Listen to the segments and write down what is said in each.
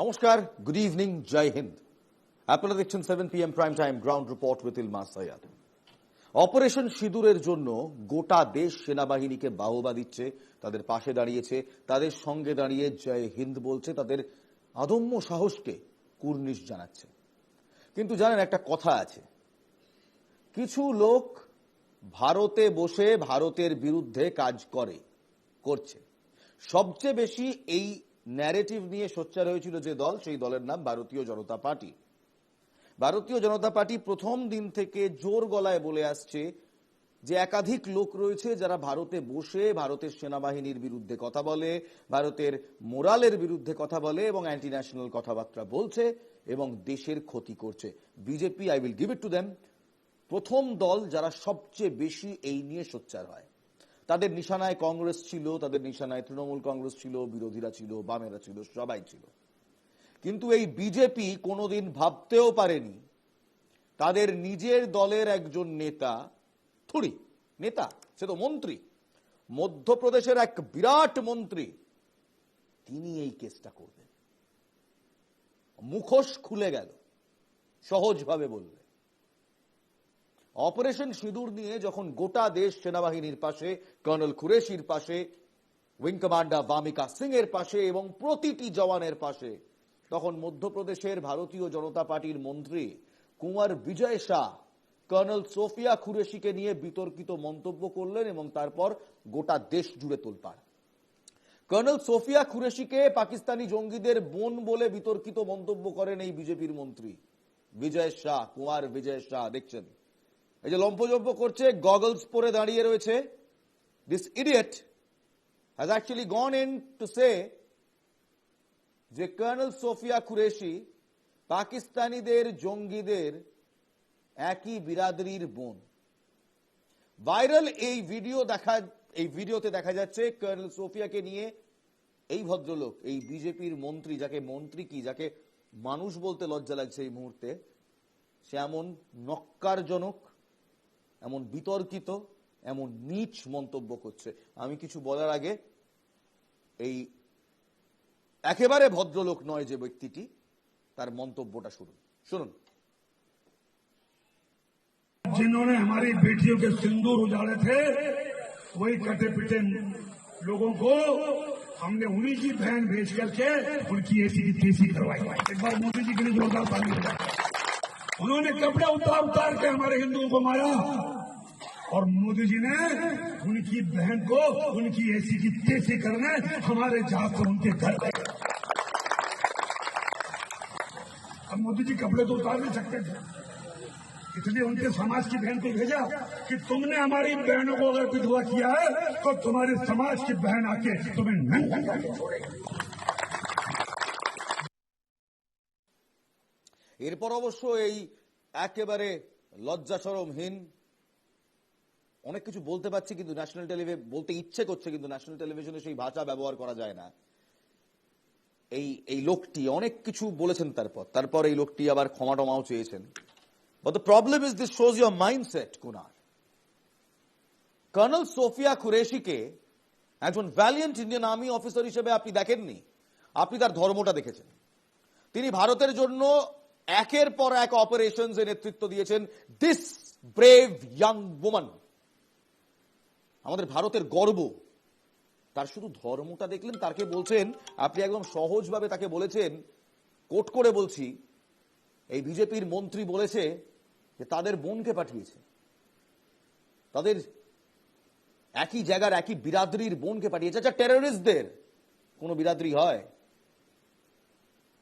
নমস্কার, good evening, জয় হিন্দ। আপনারা দেখছেন 7 PM prime time ground report with Ilmas Syed. Operation সিঁদুরের জন্য গোটা দেশ সেনাবাহিনীকে বাহবা দিচ্ছে, তাদের পাশে দাঁড়িয়েছে, তাদের সঙ্গে দাঁড়িয়ে জয় হিন্দ বলছে, তাদের আদম্য সাহসকে কুর্নিশ জানাচ্ছে। কিন্তু জানেন, একটা কথা আছে, কিছু লোক ভারতে বসে ভারতের বিরুদ্ধে কাজ করছে। সবচেয়ে বেশি এই ন্যারেটিভ নিয়ে সোচ্চার হয়েছিল যে দল, সেই দলের নাম ভারতীয় জনতা পার্টি। ভারতীয় জনতা পার্টি প্রথম দিন থেকে জোর গলায় বলে আসছে যে একাধিক লোক রয়েছে যারা ভারতে বসে ভারতের সেনাবাহিনীর বিরুদ্ধে কথা বলে, ভারতের মোরালের বিরুদ্ধে কথা বলে এবং অ্যান্টি ন্যাশনাল কথাবার্তা বলছে এবং দেশের ক্ষতি করছে। BJP, I will give it to them, প্রথম দল যারা সবচেয়ে বেশি এই নিয়ে সোচ্চার হয়। তাদের নিশানায় কংগ্রেস ছিল, তাদের নিশানায় তৃণমূল কংগ্রেস ছিল, বিরোধীরা ছিল, বামেরা ছিল, সবাই ছিল। কিন্তু এই বিজেপি কোনোদিন ভাবতেও পারেনি তাদের নিজের দলের একজন নেতা, নেতা, সে তো মন্ত্রী, মধ্যপ্রদেশের এক বিরাট মন্ত্রী, তিনি এই কেসটা করবেন। মুখোশ খুলে গেল, সহজভাবে বললে। অপারেশন সিঁদুর নিয়ে যখন গোটা দেশ সেনাবাহিনীর পাশে, কর্নেল কুরেশির পাশে, উইং কমান্ডার ভামিকা সিং এর পাশে এবং প্রতিটি জওয়ানের পাশে, তখন মধ্যপ্রদেশের ভারতীয় জনতা পার্টির মন্ত্রী কুমার বিজয় শাহ কর্নেল সোফিয়া কুরেশিকে নিয়ে বিতর্কিত মন্তব্য করলেন এবং তারপর গোটা দেশ জুড়ে তোলপাড়। কর্নেল সোফিয়া কুরেশিকে পাকিস্তানি জঙ্গিদের বোন বলে বিতর্কিত মন্তব্য করেন এই বিজেপির মন্ত্রী বিজয় শাহ, কুমার বিজয় শাহ। দেখছেন, এই যে লম্পজম্প করছে, গগলস পরে দাঁড়িয়ে রয়েছে, this idiot has actually gone in to say যে কর্নেল সোফিয়া কুরেশি পাকিস্তানিদের জঙ্গিদের একই বিরাদরির বোন। ভাইরাল এই ভিডিওতে দেখা যাচ্ছে কর্নেল সোফিয়াকে নিয়ে এই ভদ্রলোক, এই বিজেপির মন্ত্রী, যাকে মানুষ বলতে লজ্জা লাগছে এই মুহূর্তে, সে এমন নক্কারজনক, এমন বিতর্কিত, এমন নীচ মন্তব্য করছে। আমি কিছু বলার আগে এই একেবারে ভদ্রলোক নয় যে ব্যক্তিটি, তার মন্তব্যটা শুনুন। जिन्होंने हमारी बेटियों के सिंदूर उजाड़े थे, वही कटे पिटे लोगों को हमने उन्हीं की बहन भेज करके उनकी ऐसी की तैसी करवाई। एक बार मोदी जी के लिए जोरदार ताली हो जाए। उन्होंने कपड़े उतार के हमारे हिंदुओं को मारा और मोदी जी ने उनकी बहन को उनकी ऐसी की तैसी करने हमारे जहाज को उनके घर गए। अब मोदी जी कपड़े तो उतार नहीं सकते थे, इसलिए उनके समाज की बहन को भेजा कि तुमने हमारी बहनों को अगर विधवा किया है तो तुम्हारे समाज की बहन आके तुम्हें नंगा करके छोड़ेगी। এরপর অবশ্য এই একেবারে লজ্জা শরমহীন অনেক কিছু বলতে পারছি, কিন্তু ন্যাশনাল টেলিভিশন বলতে ইচ্ছে করছে, কিন্তু ন্যাশনাল টেলিভিশনে সেই ভাষা ব্যবহার করা যায় না। এই লোকটি অনেক কিছু বলেছেন, তারপর এই লোকটি আবার ক্ষমা টমাও চেয়েছেন। But the problem is this shows your mindset, Kunar. Colonel Sofiya কুরেশিকে একজন ভ্যালিয়েন্ট ইন্ডিয়ান আর্মি অফিসার হিসেবে আপনি দেখেননি, আপনি তার ধর্মটা দেখেছেন। তিনি ভারতের জন্য একের পর এক অপারেশনস এর নেতৃত্ব দিয়েছেন। দিস ব্রেভ ইয়াং ওম্যান, আমাদের ভারতের গর্ব, তার শুধু ধর্মটা দেখলেন, তাকে বলছেন, আপনি একদম সহজভাবে তাকে বলেছেন, কোট করে বলছি, এই বিজেপির মন্ত্রী বলেছে যে তাদের বোনকে পাঠিয়েছে, তাদের একই জায়গার একই বিরাদরির বোনকে পাঠিয়েছে। আচ্ছা, টেররিস্টদের কোন বিরাদরি হয়?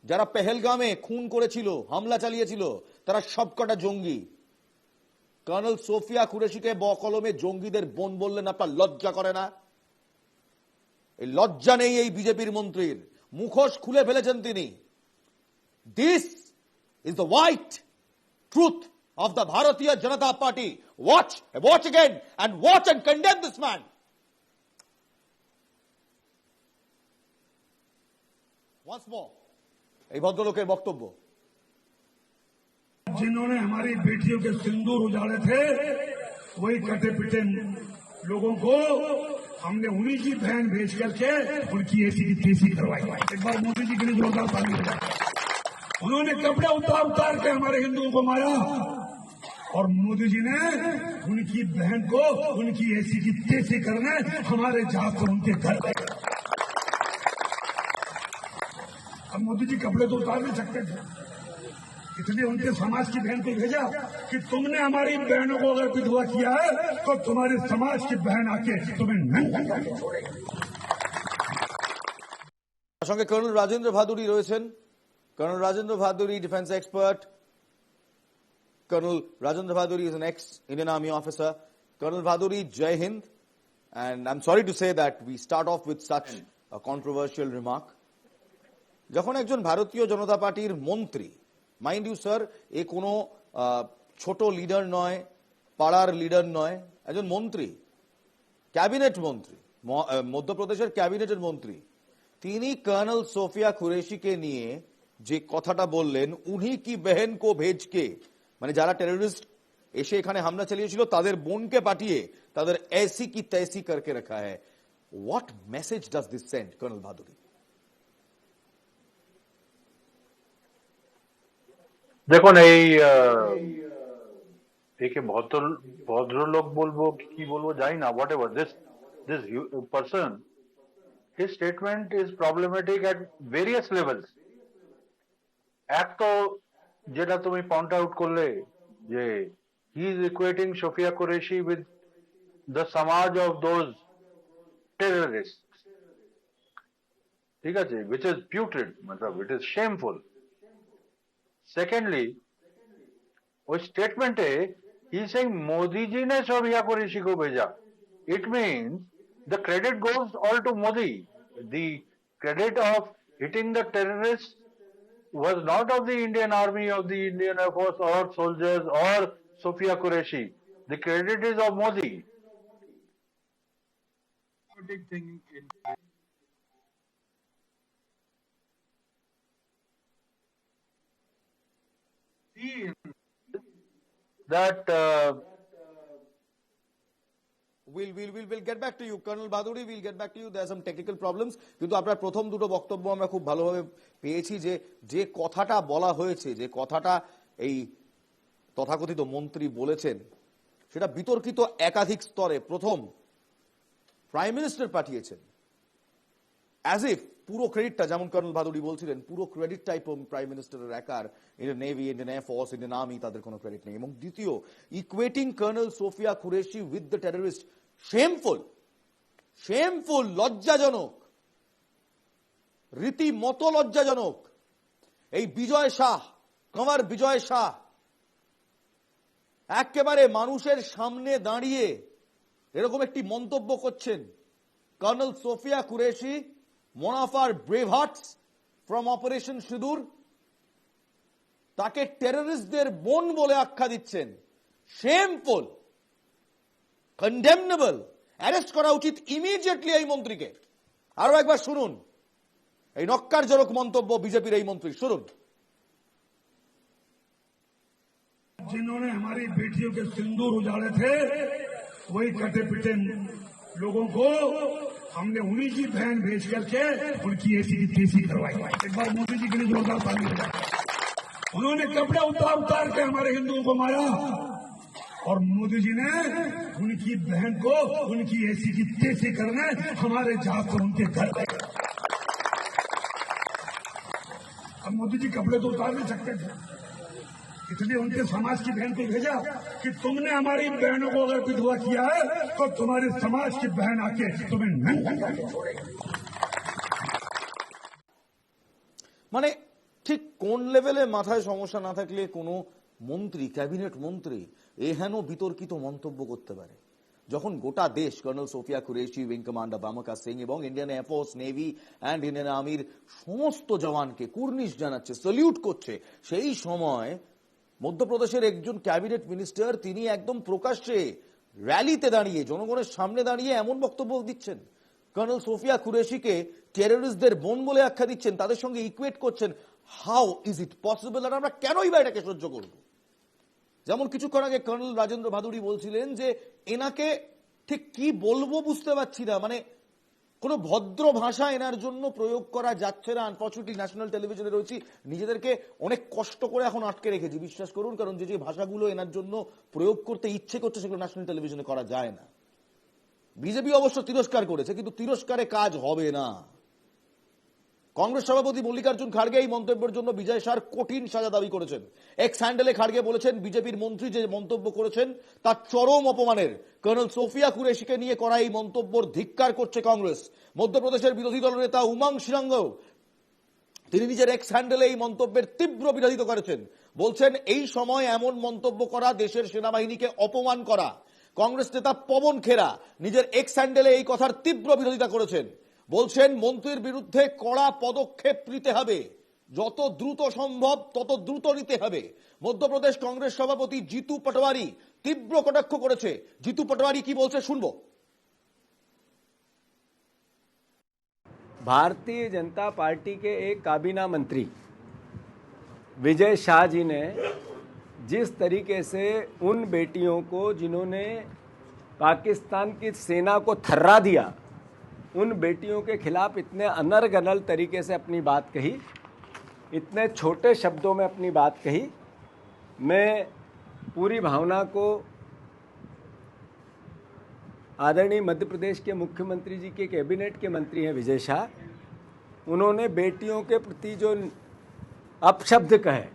যারা পেহেলগামে খুন করেছিল, হামলা চালিয়েছিল, তারা সবকটা জঙ্গি। কর্নেল সোফিয়া কুরেশিকে বকলমে জঙ্গিদের বোন বললেন, আপনার লজ্জা করে না? এই লজ্জা নেই এই বিজেপির মন্ত্রীর, মুখোশ খুলে ফেলেছেন তিনি। This is the white truth of the Bharatiya Janata Party. Watch again and watch and condemn this man. Once more, এই ভদ্রলোকের বক্তব্য। जिन्होंने हमारी बेटियों के सिंदूर उजाड़े थे, वही कटे पिटे लोगों को हमने उन्हीं की बहन भेज करके उनकी ऐसी की तेजी करवाई। एक बार मोदी जी के लिए जोरदार ताली हो जाए। उन्होंने कपड़े उतार उतार के हमारे हिंदुओं को मारा और मोदी जी ने उनकी बहन को उनकी ऐसी की तेजी करने हमारे जहाज से उनके घर गए। अब मोदी जी कपड़े तो उतार नहीं सकते थे, इसलिए उनके समाज की बहन को भेजा कि तुमने हमारी बहनों को अगर विधवा किया है तो तुम्हारे समाज की बहन आके तुम्हें नंगा करके छोड़ेगी। সঙ্গে কর্নেল রাজেন্দ্র ভাদুরী রয়েছেন। Colonel Rajendra Bhaduri, defence expert. Colonel Rajendra Bhaduri is an ex-Indian Army officer. Colonel Bhaduri, Jai Hind. And I'm sorry to say that we start off with such a controversial remark. যখন একজন ভারতীয় জনতা পার্টির মন্ত্রী, মাইন্ড ইউ স্যার, এ কোনো ছোট leader নয়, পাড়ার leader নয়, একজন মন্ত্রী, ক্যাবিনেট মন্ত্রী, মধ্যপ্রদেশের ক্যাবিনেটের মন্ত্রী, তিনি কর্নেল সোফিয়া কুরেশিকে নিয়ে যে কথাটা বললেন, উনি কি বেহেন কো ভেজকে, মানে যারা টেররিস্ট এসে এখানে হামলা চালিয়েছিল তাদের বোনকে পাঠিয়ে তাদের ऐसी की तैसी करके रखा है. What message does this send, Colonel Bhaduri? দেখুন এই একে ভদ্রলোক বলবো কি বলবো জানি না, what ever this person, his statement is problematic at various levels. এক তো যেটা তুমি পয়েন্ট আউট করলে যে he is equating Shofia Qureshi with the samaj of those terrorists, ঠিক আছে, which is putrid, matlab it is shameful. Secondly, उस statement है he is saying Modi ji ने शोफिया कुरैशी को भेजा. It means the credit goes all to Modi. The credit of hitting the terrorists was not of the Indian Army, of the Indian Air Force or soldiers or Shofia Qureshi. The credit is of Modi. That we'll get back to you, Colonel Bhaduri. We'll get back to you. There are some technical problems. কিন্তু আপনার প্রথম দুটো বক্তব্য আমরা খুব ভালোভাবে পেয়েছি যে যে কথাটা বলা হয়েছে, যে কথাটা এই তথাকথিত মন্ত্রী বলেছেন, সেটা বিতর্কিত একাধিক স্তরে। প্রথম, প্রাইম মিনিস্টার পাঠিয়েছেন, অ্যাজ ইফ পুরো ক্রেডিটটা, যেমন কর্নেল ভাদুরী বলছিলেন, পুরো ক্রেডিটটাই প্রাইম মিনিস্টারের একার, Indian navy, Indian air force, Indian army, তাদের কোনো ক্রেডিট নেই। এবং দ্বিতীয়, equating colonel Sophia Qureshi with the terrorist, shameful, shameful, লজ্জাজনক, রীতিমতো লজ্জাজনক। এই বিজয় শাহ, কমর বিজয় শাহ, একেবারে মানুষের সামনে দাঁড়িয়ে এরকম একটি মন্তব্য করছেন, colonel Sophia Qureshi, one of our brave hearts from Operation Sindoor, তাকে টেররিস্টদের বোন বলে আখ্যা দিচ্ছেন। শেমফুল, কন্ডেমনেবল, অ্যারেস্ট করা উচিত ইমিডিয়েটলি এই মন্ত্রীকে। আরো একবার শুনুন এই নক্কারজনক মন্তব্য বিজেপির এই মন্ত্রী, শুনুন। जिन्होंने हमारी बेटियों के सिंदूर उजाड़े थे, वही कटे पिटे लोगों को हमने उन्हीं की बहन भेज करके उनकी ऐसी की तेजी करवाई। एक बार मोदी जी के लिए जोरदार ताली हो जाए। उन्होंने कपड़े उतार उतार के हमारे हिंदुओं को मारा और मोदी जी ने उनकी बहन को उनकी ऐसी की तेजी करने हमारे जहाज से उनके घर गए। अब मोदी जी कपड़े तो उतार नहीं सकते थे, इसलिए उनके समाज की बहन को भेजा कि तुमने हमारी बहनों को अगर विधवा किया है तो तुम्हारे समाज की बहन आके तुम्हें नंगा करके छोड़ेगी। মানে ঠিক কোন লেভেলে মাথায় সমস্যা না থাকলে কোনো মন্ত্রী, ক্যাবিনেট মন্ত্রী এহেন বিতর্কিত মন্তব্য করতে পারে, যখন গোটা দেশ colonel Sophia Qureshi, wing commander বামাকা সিং এবং Indian air force, navy and Indian আর্মির সমস্ত জওয়ানকে কুর্নিশ জানাচ্ছে, স্যালিউট করছে, সেই সময় মধ্যপ্রদেশের একজন ক্যাবিনেট মিনিস্টার তিনি একদম প্রকাশ্যে র্যালিতে দাঁড়িয়ে, জনগণের সামনে দাঁড়িয়ে এমন বক্তব্য দিচ্ছেন, কর্নেল সোফিয়া কুরেশিকে টেররিস্টদের বোন বলে আখ্যা দিচ্ছেন, তাদের সঙ্গে ইকুয়েট করছেন। How is it possible? আর আমরা কেনই বা এটাকে সহ্য করব? যেমন কিছুক্ষণ আগে কর্নেল রাজেন্দ্র ভাদুরী বলছিলেন যে এনাকে ঠিক কি বলবো বুঝতে পারছি না, মানে কোনো ভদ্র ভাষা এনার জন্য প্রয়োগ করা যাচ্ছে না। আনফর্চুনেটলি ন্যাশনাল টেলিভিশনে রয়েছি, নিজেদেরকে অনেক কষ্ট করে এখন আটকে রেখেছি, বিশ্বাস করুন, কারণ যে যে ভাষাগুলো এনার জন্য প্রয়োগ করতে ইচ্ছে করছে সেগুলো ন্যাশনাল টেলিভিশনে করা যায় না। বিজেপি অবশ্য তিরস্কার করেছে, কিন্তু তিরস্কারে কাজ হবে না। কংগ্রেস সভাপতি মল্লিকার্জুন খাড়গে এই মন্তব্যের জন্য বিজয় শাহর কঠিন সাজা দাবি করেছেন। এক্স হ্যান্ডেলে খাড়গে বলেছেন, বিজেপির মন্ত্রী যে মন্তব্য করেছেন তা চরম অপমানের। কর্নেল সোফিয়া কুরেশিকে নিয়ে করা এই মন্তব্যর ধিক্কার করছে কংগ্রেস। মধ্যপ্রদেশের বিরোধী দল নেতা উমং সিরাঙ্গ তিনি নিজের এক্স হ্যান্ডেলে এই মন্তব্যের তীব্র বিরোধিতা করেছেন। বলছেন, এই সময় এমন মন্তব্য করা দেশের সেনাবাহিনীকে অপমান করা। কংগ্রেস নেতা পবন খেরা নিজের এক্স হ্যান্ডেলে এই কথার তীব্র বিরোধিতা করেছেন। বলছেন, মন্ত্রীর বিরুদ্ধে কড়া পদক্ষেপ নিতে হবে, যত দ্রুত সম্ভব তত দ্রুত নিতে হবে। মধ্যপ্রদেশ কংগ্রেস সভাপতি জিতু পটওয়ারি তীব্র কটাক্ষ করেছে। জিতু পটওয়ারি কি বলছে শুনবো। भारतीय जनता पार्टी के एक काबीना मंत्री विजय शाह जी ने जिस तरीके से उन बेटियों को जिन्होंने पाकिस्तान की सेना को थर्रा दिया, उन बेटियों के खिलाफ इतने अनर्गल तरीके से अपनी बात कही, इतने छोटे शब्दों में अपनी बात कही, मैं पूरी भावना को आदरणीय मध्य प्रदेश के मुख्यमंत्री जी के कैबिनेट के मंत्री हैं विजय शाह, उन्होंने बेटियों के प्रति जो अपशब्द कहे,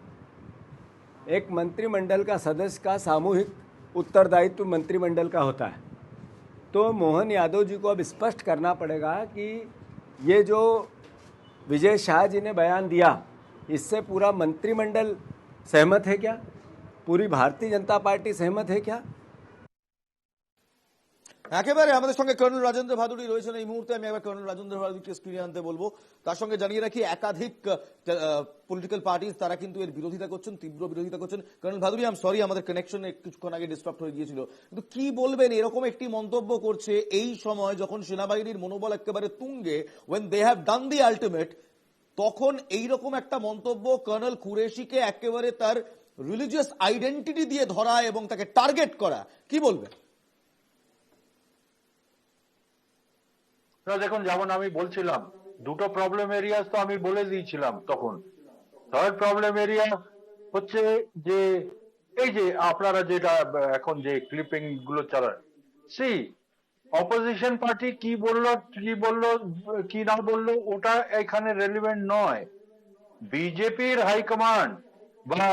एक मंत्रिमंडल का सदस्य का सामूहिक उत्तरदायित्व मंत्रिमंडल का होता है, तो मोहन यादव जी को अब स्पष्ट करना पड़ेगा कि ये जो विजय शाह जी ने बयान दिया, इससे पूरा मंत्रिमंडल सहमत है क्या? पूरी भारतीय जनता पार्टी सहमत है क्या? একেবারে আমাদের সঙ্গে কর্নেল রাজেন্দ্র ভাদুড়ি রয়েছেন এই মুহূর্তে। আমি একবার কর্নেল রাজেন্দ্র ভাদুড়িকে স্ক্রিনে আনতে বলবো। তার সঙ্গে জানিয়ে রাখি, একাধিক পলিটিক্যাল পার্টিজ তারা কিন্তু এর বিরোধিতা করছেন, তীব্র বিরোধিতা করছেন। Colonel Bhaduri, I am sorry, আমাদের কানেকশন কিছুক্ষণ আগে ডিস্টার্ব হয়ে গিয়েছিল, কিন্তু কি বলবেন এরকম একটি মন্তব্য করছে এই সময় যখন সেনাবাহিনীর মনোবল একেবারে তুঙ্গে, when they have done the ultimate, তখন এইরকম একটা মন্তব্য কর্নেল কুরেশিকে একেবারে তার রিলিজিয়াস আইডেন্টিটি দিয়ে ধরা এবং তাকে টার্গেট করা, কি বলবেন? দেখুন, যেমন আমি বলছিলাম, দুটো প্রবলেম এরিয়াস তো আমি বলে দিয়েছিলাম তখন। থার্ড প্রবলেম এরিয়া হচ্ছে যে এই যে আপনারা যেটা এখন যে ক্লিপিং গুলো চালান, সি অপোজিশন পার্টি কি বললো কি না বললো ওটা এখানে রেলিভেন্ট নয়। বিজেপির হাইকমান্ড বা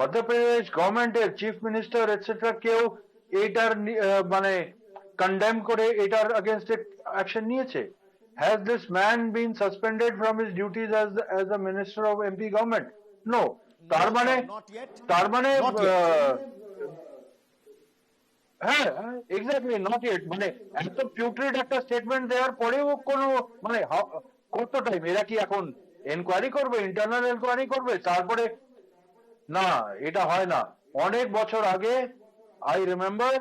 মধ্যপ্রদেশ গভর্নমেন্টের চিফ মিনিস্টার এটসেট্রা কেউ এটার মানে কন্ডেম করে এটার এগেইনস্টে অ্যাকশন নিয়েছে? Has this man been suspended from his duties as a minister of MP government? No. তার মানে হ্যাঁ, এক্স্যাক্টলি, নট ইয়েট। মানে এত পিউট্রিড একটা স্টেটমেন্ট দেওয়ার পরেও কোনো মানে কত টাইম? এরা কি এখন এনকোয়ারি করবে, ইন্টারনাল এনকোয়ারি করবে, তারপরে? না, এটা হয় না। অনেক বছর আগে I remember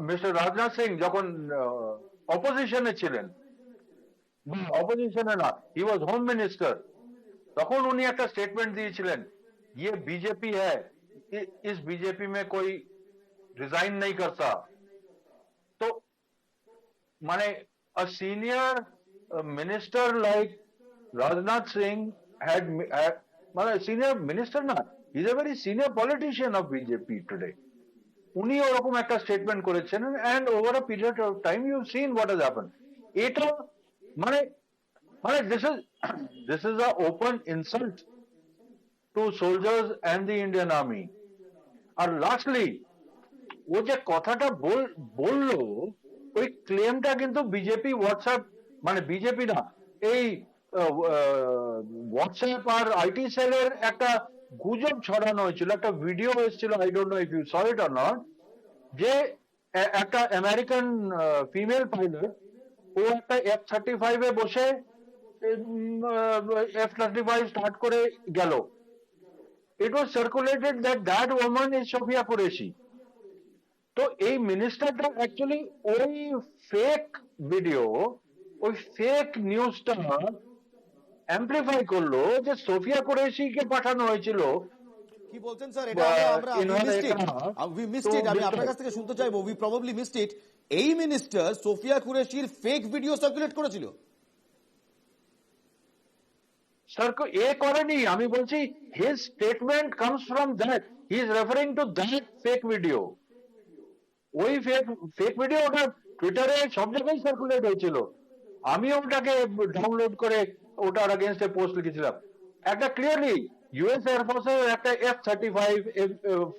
mister Rajnath Singh যখন অপোজিশনে ছিলেন, অপোজিশনে না, হি ওয়াজ হোম মিনিস্টার, তখন উনি একটা স্টেটমেন্ট দিয়েছিলেন, ये बीजेपी है, इस बीजेपी में कोई रिजाइन नहीं करता। तो माने a senior minister like Rajnath Singh had माने senior minister ना, he is a very senior politician of BJP today. উনি ওরকম একটা স্টেটমেন্ট করেছেন, and over a period of time you've seen what has happened. এটা মানে this is a open insult to soldiers and the Indian army. আর lastly ও যে কথাটা বললো, ওই ক্লেমটা কিন্তু বিজেপি হোয়াটসঅ্যাপ, মানে বিজেপি না, এই হোয়াটসঅ্যাপ আর আইটি সেলের একটা গুজব ছড়ানো হয়েছিল, একটা ভিডিও এসেছিল, I don't know if you saw it or not, যে একটা আমেরিকান ফিমেল পাইলট, ও একটা F-35 এ বসে F-35 স্টার্ট করে গেল। It was circulated that woman is Sophia Qureshi. তো এই মিনিস্টারটা অ্যাকচুয়ালি ওই ফেক ভিডিও, ওই ফেক নিউজটা অ্যাম্পলিফাই করলো যে সোফিয়া কুরেশিকে পাঠানো হয়েছিল কি বলছেন স্যার? এটা আমরা we missed it. আমি আপনার কাছ থেকে শুনতে চাইবো, we probably missed it. এই মিনিস্টার সোফিয়া কুরেশির ফেক ভিডিও সার্কুলেট করেছিল। স্যার এ করেনি, আমি বলছি his statement comes from that, he is referring to that fake video. ওই ফেক ভিডিও ওটা টুইটারে সব জায়গায় সার্কুলেট হয়েছিল, আমি ওটাকে ডাউনলোড করে ওটার अगेंस्ट পোস্ট লিখেছিলাম। একটা ক্লিয়ারলি ইউএস এয়ারফোর্সের একটা F-35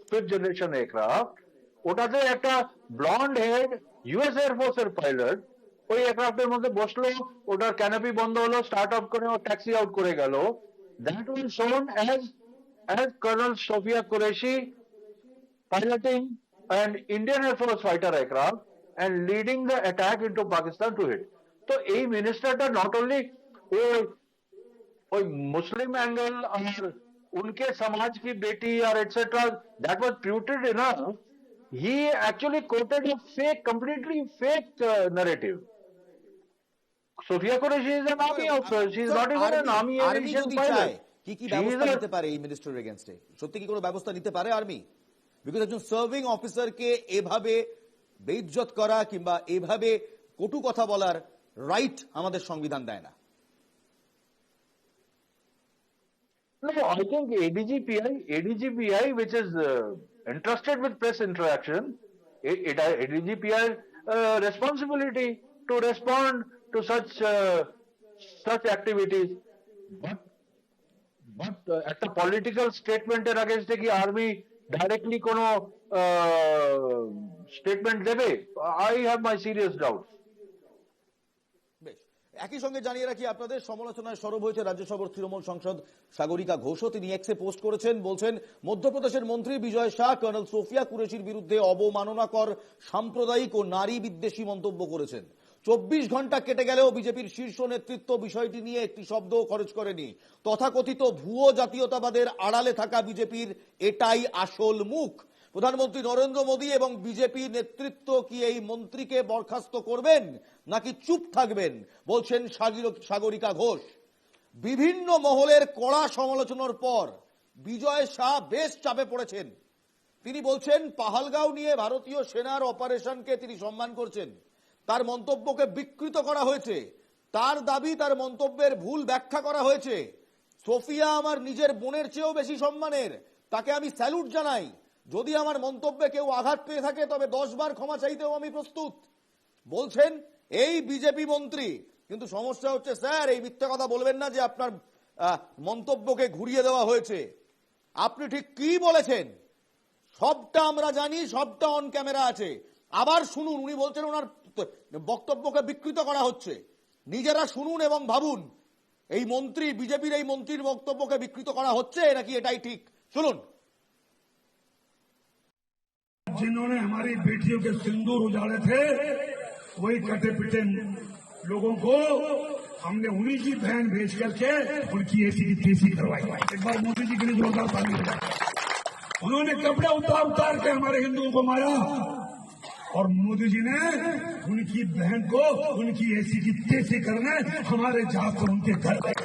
5th জেনারেশন এয়ারক্রাফট, ওটাতে একটা ব্লন্ড হেড ইউএস এয়ারফোর্সের পাইলট ওই এয়ারক্রাফটের মধ্যে বসলো, ওটার ক্যানোপি বন্ধ হলো, স্টার্ট আপ করে ও ট্যাক্সি আউট করে গেল। দ্যাট ওয়াজ শোন as Colonel Sofia Qureshi piloting an Indian Air Force fighter aircraft and leading the attack into Pakistan to hit. तो এই মিনিস্টারটা নট অনলি ওই মুসলিম অ্যাঙ্গেল আর उनके समाज की बेटी और etcetera, that was polluted enough. He actually quoted a fake, completely fake narrative. Sophia Qureshi is an army officer. She is not even an army aviation pilot. কি ব্যবস্থা নিতে পারে এই মিনিস্টারের এগেইনস্টে? সত্যি কি কোনো ব্যবস্থা নিতে পারে আর্মি? বিকজ একজন সার্ভিং অফিসারকে এভাবে বেইজ্জত করা কিংবা এভাবে কটু কথা বলার রাইট আমাদের সংবিধান দেয় না। No, I think ADGPI, which is entrusted with press interaction, ADGPI responsibility to respond to such activities. But একটা পলিটিক্যাল স্টেটমেন্টের আগেন্স্টে কি আর্মি ডাইরেক্টলি কোনো স্টেটমেন্ট দেবে? I have my serious doubt. একই সঙ্গে জানিয়ে রাখি, আপনাদের সমালোচনায় সরব হয়েছে রাজ্যসভার তৃণমূল সাংসদ সাগরিকা ঘোষও। তিনি এক্সে পোস্ট করেছেন, বলছেন মধ্যপ্রদেশের মন্ত্রী বিজয় শাহ কর্নেল সোফিয়া কুরেশির বিরুদ্ধে অবমাননাকর, সাম্প্রদায়িক ও নারী বিদ্বেষী মন্তব্য করেছেন। 24 ঘন্টা কেটে গেলেও বিজেপির শীর্ষ নেতৃত্ব বিষয়টি নিয়ে একটি শব্দও খরচ করেনি। তথাকথিত ভুয়ো জাতীয়তাবাদের আড়ালে থাকা বিজেপির এটাই আসল মুখ। প্রধানমন্ত্রী নরেন্দ্র মোদী এবং বিজেপি নেতৃত্ব কি এই মন্ত্রীকে বরখাস্ত করবেন নাকি চুপ থাকবেন, বলছেন সাগরিকা ঘোষ। বিভিন্ন মহলের কড়া সমালোচনার পর বিজয় শাহ বেশ চাপে পড়েছেন। তিনি বলছেন পাহালগাঁও নিয়ে ভারতীয় সেনার অপারেশনকে তিনি সম্মান করছেন। তার মন্তব্যকে বিকৃত করা হয়েছে। তার দাবি তার মন্তব্যের ভুল ব্যাখ্যা করা হয়েছে। সোফিয়া আমার নিজের বোনের চেয়েও বেশি সম্মানের, তাকে আমি স্যালুট জানাই। যদি আমার মন্তব্যে কেউ আঘাত পেয়ে থাকে তবে 10 বার ক্ষমা চাইতেও আমি প্রস্তুত, বলছেন এই বিজেপি মন্ত্রী। কিন্তু সমস্যা হচ্ছে স্যার, এই মিথ্যা কথা বলবেন না যে আপনার মন্তব্যকে ঘুরিয়ে দেওয়া হয়েছে। আপনি ঠিক কি বলেছেন সবটা আমরা জানি, সবটা অন ক্যামেরা আছে। আবার শুনুন, উনি বলছেন ওনার বক্তব্যকে বিকৃত করা হচ্ছে। নিজেরা শুনুন এবং ভাবুন, এই মন্ত্রী, বিজেপির এই মন্ত্রীর বক্তব্যকে বিকৃত করা হচ্ছে নাকি এটাই ঠিক? শুনুন। जिन्होंने हमारी बेटियों के सिंदूर उजाड़े थे, वही कटे पिटे लोगों को हमने उन्हीं की बहन भेज करके उनकी ऐसी की तैसी करवाई। एक बार मोदी जी के लिए जोरदार ताली बजाएं। उन्होंने कपड़े उतार के हमारे हिंदुओं को मारा और मोदी जी ने उनकी बहन को उनकी ऐसी की तैसी करने हमारे जाकर उनके घर गए।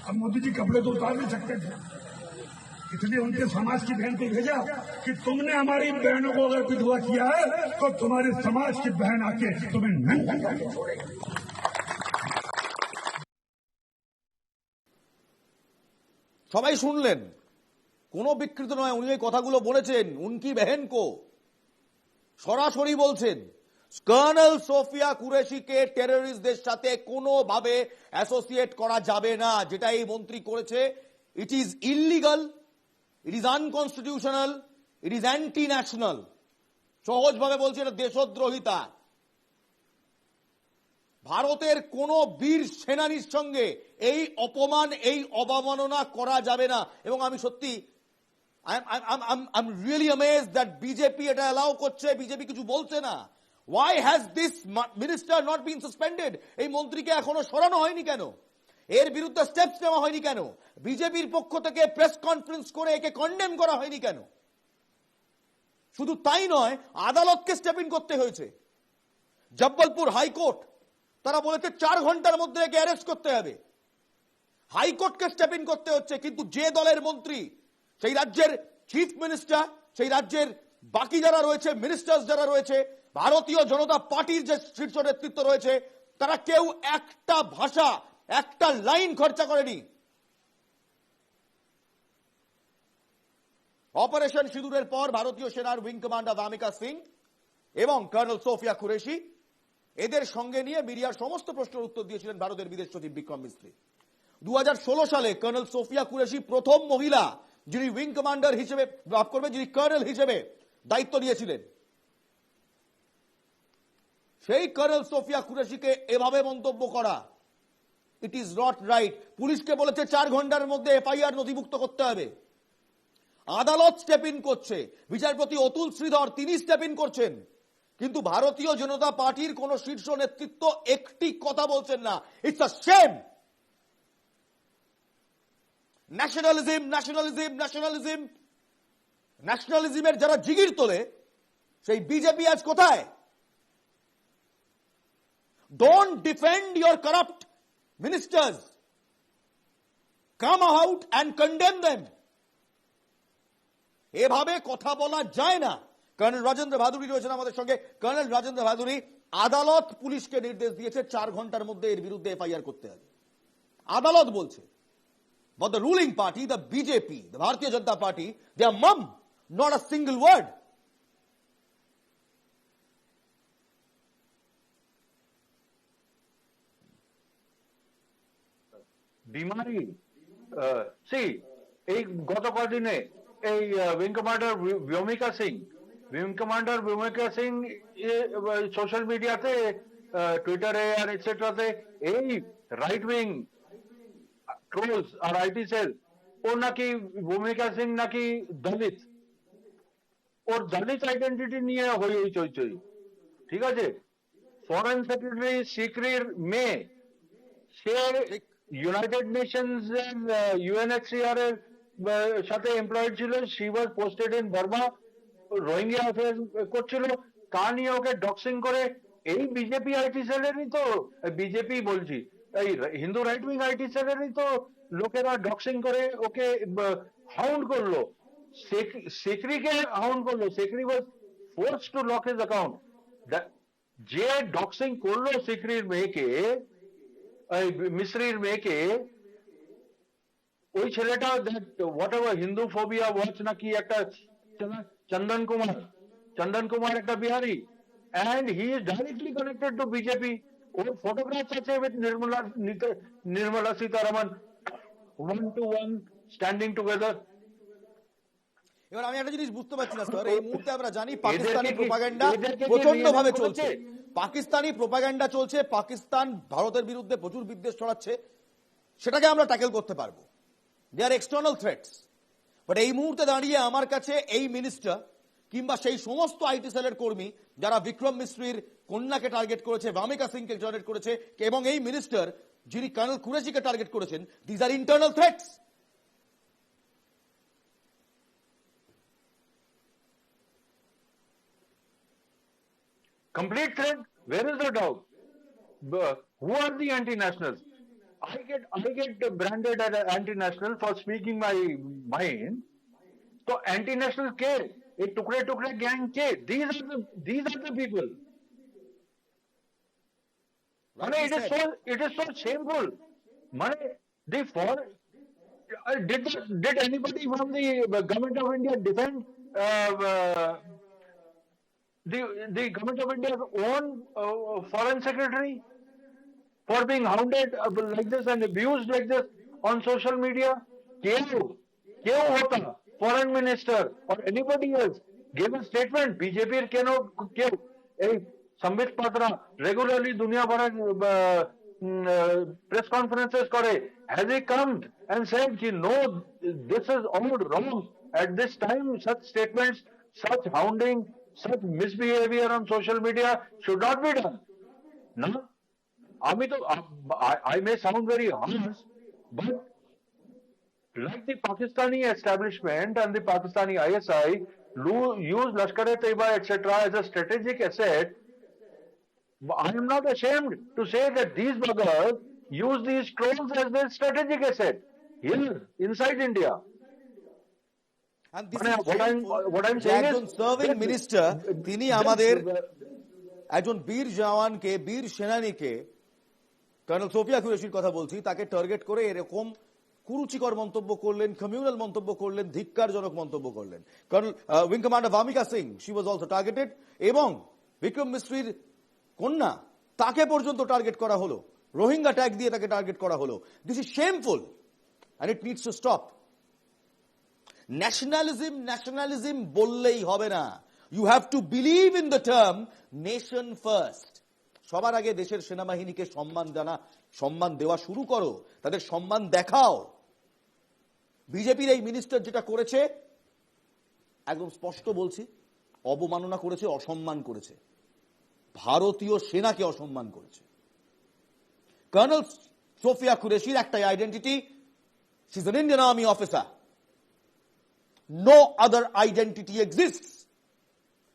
अब मोदी जी कपड़े तो उतार नहीं सकते थे, इसलिए उनके समाज की बहन को भेजा कि तुमने हमारी बहनों को अगर विधवा किया है तो तुम्हारे समाज की बहन आके तुम्हें नंगा करके छोड़ेगी। সবাই শুনলেন, কোনো বিকৃত নয়, উনি এই কথাগুলো বলেছেন। উনকি বেহেন কো সরাসরি বলছেন কর্নেল সোফিয়া কুরেশিকে টেররিস্টদের সাথে কোনোভাবে অ্যাসোসিয়েট করা যাবে না। যেটা এই মন্ত্রী করেছে, it is illegal, it is unconstitutional, it is anti national. সহজভাবে বলছে এটা দেশদ্রোহিতা। ভারতের কোন বীর সেনানীর সঙ্গে এই অপমান, এই অবমাননা করা যাবে না। এবং আমি সত্যি I am really amazed that BJP এটা অ্যালাউ করছে, বিজেপি কিছু বলছে না। Y has this minister not been suspended? এই মন্ত্রীকে এখনো সরানো হয়নি কেন? এর বিরুদ্ধে স্টেপস নেওয়া হয়নি কেন? বিজেপির পক্ষ থেকে প্রেস কনফারেন্স করে একে কন্ডেম করা হয়নি কেন? শুধু তাই নয়, আদালতকে স্টেপ ইন করতে হয়েছে। জব্বলপুর হাইকোর্ট তারা বলেছে 4 ঘন্টার মধ্যে একে অ্যারেস্ট করতে হবে। হাইকোর্টকে স্টেপ ইন করতে হচ্ছে, কিন্তু যে দলের মন্ত্রী, সেই রাজ্যের চিফ মিনিস্টার, সেই রাজ্যের বাকি যারা রয়েছে, মিনিস্টার্স যারা রয়েছে, ভারতীয় জনতা পার্টির যে শীর্ষ নেতৃত্ব রয়েছে, তারা কেউ একটা ভাষা, একটা লাইন খরচা করেনি। অপারেশন সিঁদুরের পর ভারতীয় সেনার উইং কমান্ডার ভামিকা সিং এবং কর্নেল সোফিয়া কুরেশি, এদের সঙ্গে নিয়ে মিডিয়ার সমস্ত প্রশ্নের উত্তর দিয়েছিলেন ভারতের বিদেশ সচিব বিক্রম মিস্ত্রি। 2016 সালে কর্নেল সোফিয়া কুরেশি প্রথম মহিলা যিনি উইং কমান্ডার হিসেবে, মাফ করবেন, যিনি কর্নেল হিসেবে দায়িত্ব নিয়েছিলেন। সেই কর্নেল সোফিয়া কুরেশিকে এভাবে মন্তব্য করা, ইট ইজ নট রাইট। পুলিশকে বলেছে 4 ঘন্টার মধ্যে এফআইআর নথিভুক্ত করতে হবে। আদালত স্টেপ ইন করছে, বিচারপতি অতুল শ্রীধর তিনি স্টেপ ইন করছেন, কিন্তু ভারতীয় জনতা পার্টির কোন শীর্ষ নেতৃত্ব একটি কথা বলছেন না। It's a shame. Nationalism, nationalism, nationalism, ন্যাশনালিজমের যারা জিগির তোলে, সেই বিজেপি আজ কোথায়? Don't defend your corrupt ministers, come out and condemn them. এভাবে কথা বলা যায় না। কর্নেল রাজেন্দ্র ভাদুরী রয়েছেন আমাদের সঙ্গে। কর্নেল রাজেন্দ্র ভাদুরী, আদালত পুলিশকে নির্দেশ দিয়েছে 4 ঘন্টার মধ্যে এর বিরুদ্ধে এফআইআর করতে হবে, আদালত বলছে। But the ruling party, the BJP, the Bharatiya Janata Party, they are mum, not a single word. বিমারি সেই এই গত কদিনে এই উইং কমান্ডার ভূমিকা সিং সোশ্যাল মিডিয়াতে, টুইটারে আর এটসেট্রাতে এই রাইট উইং ট্রোলস আর আইটি সেল, ও নাকি ভূমিকা সিং নাকি দলিত, ওর দলিত আইডেন্টিটি নিয়ে হই চই। ঠিক আছে, ফরেন সেক্রেটারি সিক্রির মেয়ে, সে ইউনাইটেড নেশনস এর ইউএনএচসিআর এর সাথে এমপ্লয়েড ছিল। She was posted in Burma, Rohingya affair করছিল, তা নিয়ে ওকে ডক্সিং করে এই বিজেপি আইটি সেলেরই তো, বিজেপি বলছি, এই হিন্দু রাইট উইং আইটি সেলেরই তো লোকেরা ডক্সিং করে ওকে হাউন্ড করলো, সিক্রিকে হাউন্ড করলো। সিক্রি ওয়াজ force to lock his account. যে ডক্সিং করলো সিক্রির মেয়েকে, মিশ্রির মেয়েকে, ওই ছেলেটা what ever Hindu phobia watch নাকি একটা চন্দন কুমার একটা Bihari, and he is directly connected to BJP. Or photographs আছে with Nirmala Sitharaman, 1-to-1 standing together. এবার আমি একটা জিনিস বুঝতে পারছি না স্যার, এই মুহূর্তে আমরা জানি পাকিস্তানি প্রোপাগান্ডা প্রচন্ড ভাবে চলছে, পাকিস্তানি প্রোপাগান্ডা চলছে, পাকিস্তান ভারতের বিরুদ্ধে প্রচুর বিদ্বেষ ছড়াচ্ছে, সেটাকে আমরা ট্যাকেল করতে পারবো। দে আর এক্সটার্নাল থ্রেটস। বাট এই মুহূর্তে দাঁড়িয়ে আমার কাছে এই মিনিস্টার কিংবা সেই সমস্ত আইটি সেলের কর্মী যারা বিক্রম মিশ্রির কন্যাকে টার্গেট করেছে, ভামিকা সিংকে টার্গেট করেছে, এবং এই মিনিস্টার যিনি কর্নেল কুরেশিকে টার্গেট করেছেন, these are internal threats. Complete threat. Where is the doubt? Who are the anti-nationals? I get branded as an anti-national for speaking my mind. So anti-national के एक टुकड़े gang के, these are the people. Mane, it is so shameful. Mane, did anybody from the government of India defend the government of India's own foreign secretary for being hounded like this and abused like this on social media? क्यों होता foreign minister or anybody else gave a statement? BJP क्यों Sambit Patra regularly दुनिया भर press conferences करे, has he come and said कि no, this is all wrong at this time? Such statements, such hounding, such misbehavior on social media should not be done. No, I may sound very harsh, but like the Pakistani establishment and the Pakistani ISI use Lashkar-e-Taiba etc. as a strategic asset, I am not ashamed to say that these buggers use these drones as their strategic asset here inside India. And this মানে is shameful what I'm যে saying একজন is serving that- minister তিনি আমাদের একজন বীর জওয়ানকে বীর সেনানীকে colonel Sofia কুরেশির কথা বলছি তাকে টার্গেট করে এরকম কুরুচিকর মন্তব্য করলেন, কমিউনাল মন্তব্য করলেন, ধিক্কারজনক মন্তব্য করলেন। Colonel wing commander Bhamika Singh she was also targeted এবং বিক্রম মিস্ত্রির কন্যা তাকে পর্যন্ত টার্গেট করা হলো, রোহিঙ্গা ট্যাগ দিয়ে তাকে টার্গেট করা হলো। This is shameful and it needs to stop. Nationalism বললেই হবে না, you have to believe in the term nation first. সবার আগে দেশের সেনাবাহিনীকে সম্মান দেওয়া শুরু করো, তাদের সম্মান দেখাও। বিজেপির এই মিনিস্টার যেটা করেছে একদম স্পষ্ট বলছি, অবমাননা করেছে, অসম্মান করেছে, ভারতীয় সেনাকে অসম্মান করেছে। কর্নেল সোফিয়া কুরেশির একটা identity, she is an Indian army officer, no other identity exists.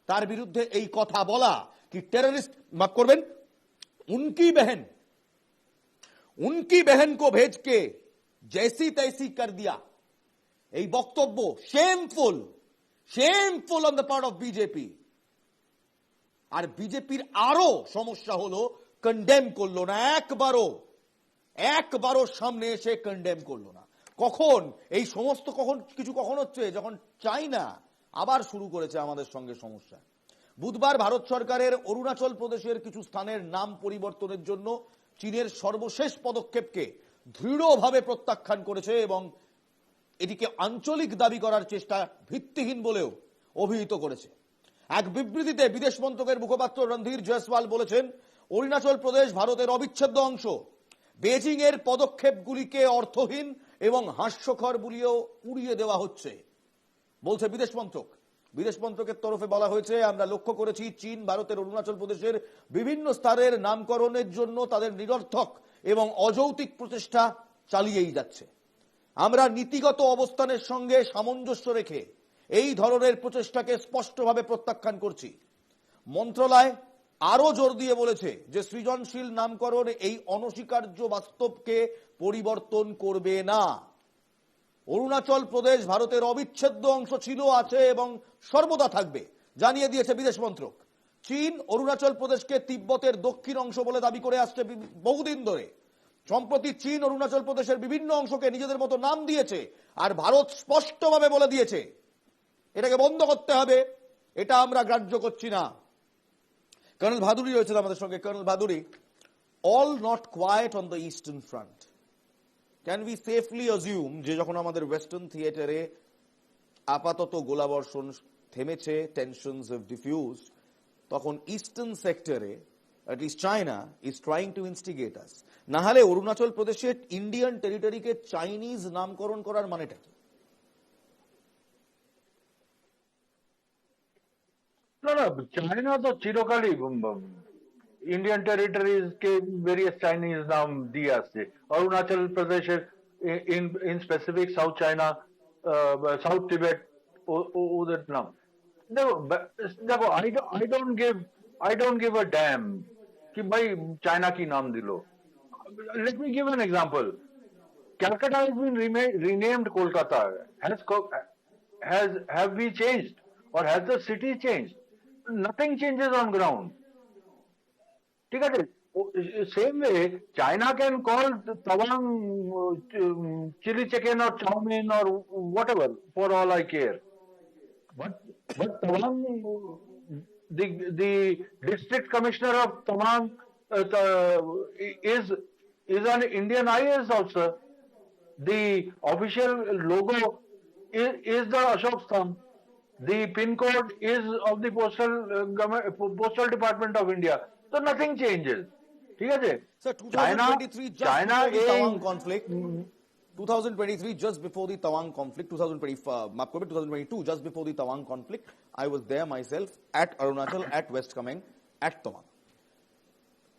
তার বিরুদ্ধে এই কথা বলা কি টেররিস্ট, মাফ করবেন, उनकी बहन को भेज के जैसी तैसी कर दिया, এই বক্তব্য shameful on the part of BJP. আর বিজেপির আরো সমস্যা হলো কন্ডেম করলো না, একবারও সামনে এসে কন্ডেম করলো না। কখন এই সমস্ত কখন হচ্ছে, যখন চাইনা আবার শুরু করেছে আমাদের সঙ্গে সমস্যা। বুধবার ভারত সরকারের অরুণাচল প্রদেশের কিছু স্থানের নাম পরিবর্তনের জন্য চীনের সর্বশেষ পদক্ষেপকে দৃঢ়ভাবে প্রত্যাখ্যান করেছে এবং এটিকে আঞ্চলিক দাবি করার চেষ্টা ভিত্তিহীন বলেও অভিহিত করেছে। এক বিবৃতিতে বিদেশ মন্ত্রকের মুখপাত্র রণধীর জয়সওয়াল বলেছেন, অরুণাচল প্রদেশ ভারতের অবিচ্ছেদ্য অংশ। বেজিং এর পদক্ষেপগুলিকে অর্থহীন এবং হাস্যকর বলেও উড়িয়ে দেওয়া হচ্ছে বলছে বিদেশ মন্ত্রক। বিদেশ মন্ত্রকের তরফে বলা হয়েছে, আমরা লক্ষ্য করেছি চীন ভারতের অরুণাচল প্রদেশের বিভিন্ন স্তরের নামকরণের জন্য তাদের নিরর্থক এবং অযৌক্তিক প্রচেষ্টা চালিয়েই যাচ্ছে। আমরা নীতিগত অবস্থানের সঙ্গে সামঞ্জস্য রেখে এই ধরনের প্রচেষ্টাকে স্পষ্টভাবে প্রত্যাখ্যান করছি। মন্ত্রণালয় আরো জোর দিয়ে বলেছে যে সৃজনশীল নামকরণ এই অনস্বীকার্য বাস্তবকে পরিবর্তন করবে না। অরুণাচল প্রদেশ ভারতের অবিচ্ছেদ্য অংশ ছিল, আছে এবং সর্বদা থাকবে জানিয়ে দিয়েছে বিদেশ মন্ত্রক। চীন অরুণাচল প্রদেশকে তিব্বতের দক্ষিণ অংশ বলে দাবি করে আসছে বহুদিন ধরে। সম্প্রতি চীন অরুণাচল প্রদেশের বিভিন্ন অংশকে নিজেদের মতো নাম দিয়েছে, আর ভারত স্পষ্টভাবে বলে দিয়েছে এটাকে বন্ধ করতে হবে, এটা আমরা গ্রাহ্য করছি না। কর্নেল ভাদুরী রয়েছেন আমাদের সঙ্গে। Colonel Bhaduri, all not quite on the eastern front. Can we safely assume যে যখন আমাদের ওয়েস্টার্ন থিয়েটারে আপাতত গোলাবর্ষণ থেমেছে, টেনশনস হ্যাভ ডিফিউজড, তখন ইস্টার্ন সেক্টরে at least China is trying to instigate us? না হলে অরুণাচল প্রদেশে ইন্ডিয়ান টেরিটরিকে চাইনিজ নামকরণ করার মানেটা কি? না, চায়না তো চিরকালই ইন্ডিয়ান টেরিটরিজ কে ভেরিয়াস চাইনিজ নাম দিয়ে আসছে। অরুণাচল প্রদেশের in specific south China, south Tibet, ওদের নাম দেখো। I don't give a damn कि भाई चाइना की नाम दिलो। Let me give an example. Calcutta has been renamed Kolkata. Have we changed, or has the city changed? Nothing changes on ground. ठीक है? Same way, China can call Tawang chili chicken or chow mein or whatever for all I care. But Tawang, the district commissioner of Tawang is an Indian IAS officer. The official logo is the Ashok Stamp. The pin code is of the postal department of India. So nothing changes. ठीक है? Sir, 2023 just before the Tawang conflict. 2023 just before the Tawang conflict. 2022 just before the Tawang conflict. I was there myself at Arunachal, at West Kameng, at Tawang.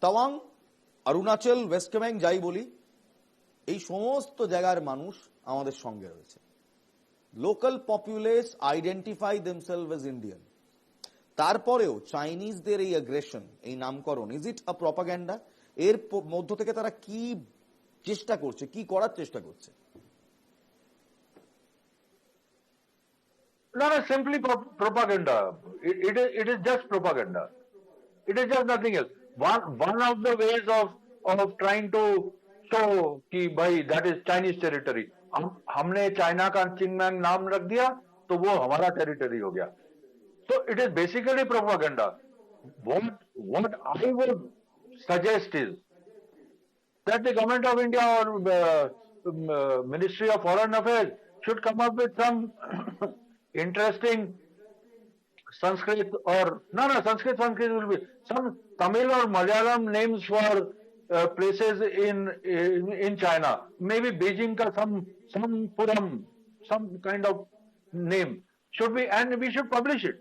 Tawang, Arunachal, West Kameng যাই বলি, এই সমস্ত জায়গার মানুষ আমাদের সঙ্গে রয়েছে। Local populace identify themselves as Indian. তারপরেও চাইনিজদের এই অ্যাগ্রেশন, এই নামকরণ, ইজ ইট আ প্রপাগ্যান্ডা? এর মধ্য থেকে তারা কি চেষ্টা করছে, কি করার চেষ্টা করছে? No, no, simply propaganda. It is just propaganda. It is just nothing else. One of the ways of trying to show कि भाई that is Chinese territory. हमने चाइना का चिंगमैंग नाम रख दिया तो वो हमारा टेरिटरी हो गया. So it is basically propaganda. What I would suggest is that the government of India or Ministry of Foreign Affairs should come up with some interesting Sanskrit or Sanskrit will be some Tamil or Malayalam names for places in China. Maybe Beijing ka some Puram, some kind of name should be, and we should publish it,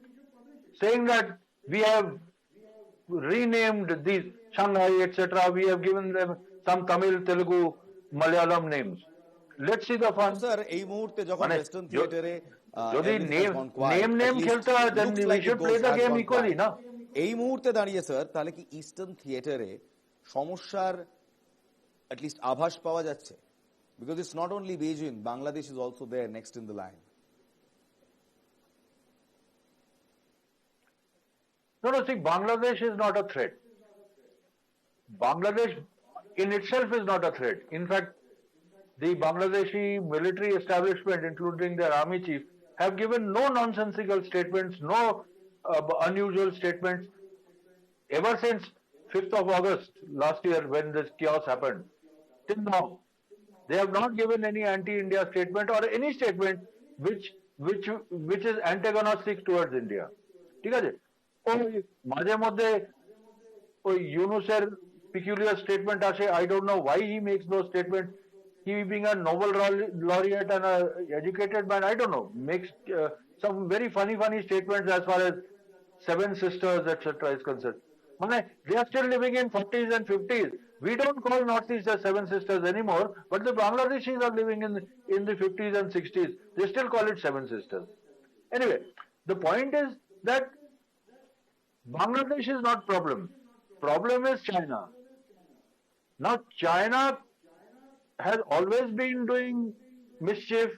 saying that we have renamed these Shanghai, etc. We have given them some Tamil, Telugu, Malayalam names. Let's see the fun. Sir এই মুহূর্তে যখন মানে western থিয়েটারে যদি name খেলতে হয় then we should play the game equally, না? এই মুহূর্তে দাঁড়িয়ে স্যার তাহলে কি ইস্টার্ন থিয়েটারে সমস্যার অ্যাটলিস্ট আভাস পাওয়া যাচ্ছে? Because it's not only Beijing, Bangladesh is also there next in the line. No, see, Bangladesh is not a threat. Bangladesh in itself is not a threat. In fact, the Bangladeshi military establishment, including their army chief, have given no nonsensical statements, no unusual statements. Ever since 5th of August last year, when this chaos happened, till now, they have not given any anti-India statement or any statement which is antagonistic towards India. ঠিক আছে? ওই মাঝে মধ্যে ওই ইউনুসের peculiar statement আসে. I don't know why he makes those statements. He being a Nobel laureate and an educated man, I don't know, makes some very funny statements as far as Seven Sisters, etc. is concerned. They are still living in 40s and 50s. We don't call Northeast as Seven Sisters anymore, but the Bangladeshis are living in the 50s and 60s. They still call it Seven Sisters. Anyway, the point is that Bangladesh is not problem. Problem is China. Now, China has always been doing mischief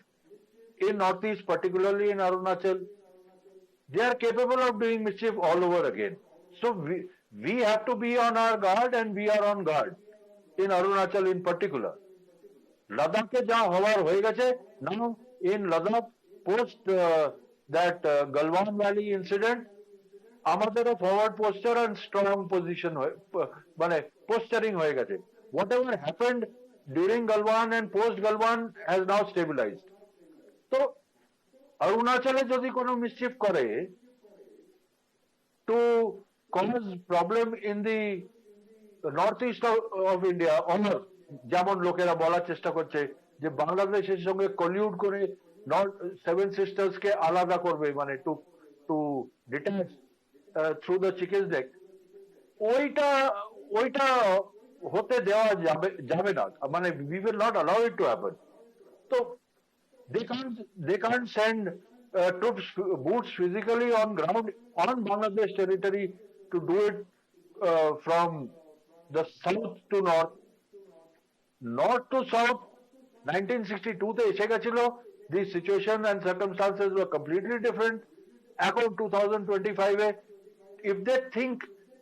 in Northeast, particularly in Arunachal. They are capable of doing mischief all over again. So we have to be on our guard, and we are on guard in Arunachal in particular. Ladakh ke jahan hawar hoye gache, now in Ladakh post that Galwan Valley incident, আমাদেরও forward poster and strong position মানে posturing হয়ে গেছে. Whatever happened during Galwan and post Galwan has now stabilized. তো অরুণাচলে যদি কোনো mischief করে to cause problem in the northeast of India, or যেমন লোকেরা বলার চেষ্টা করছে যে বাংলাদেশের সঙ্গে কলিউড করে সেভেন সিস্টার্স কে আলাদা করবে, মানে to detach through the chickens neck, ওইটা হতে দেওয়া যাবে না, মানে we will not allow it to happen. So they can't send troops, boots physically on ground on Bangladesh territory to do it from the south to north to south. 1962 তে এসে গেছিল, the situation and circumstances were completely different. এখন 2025 এ if they think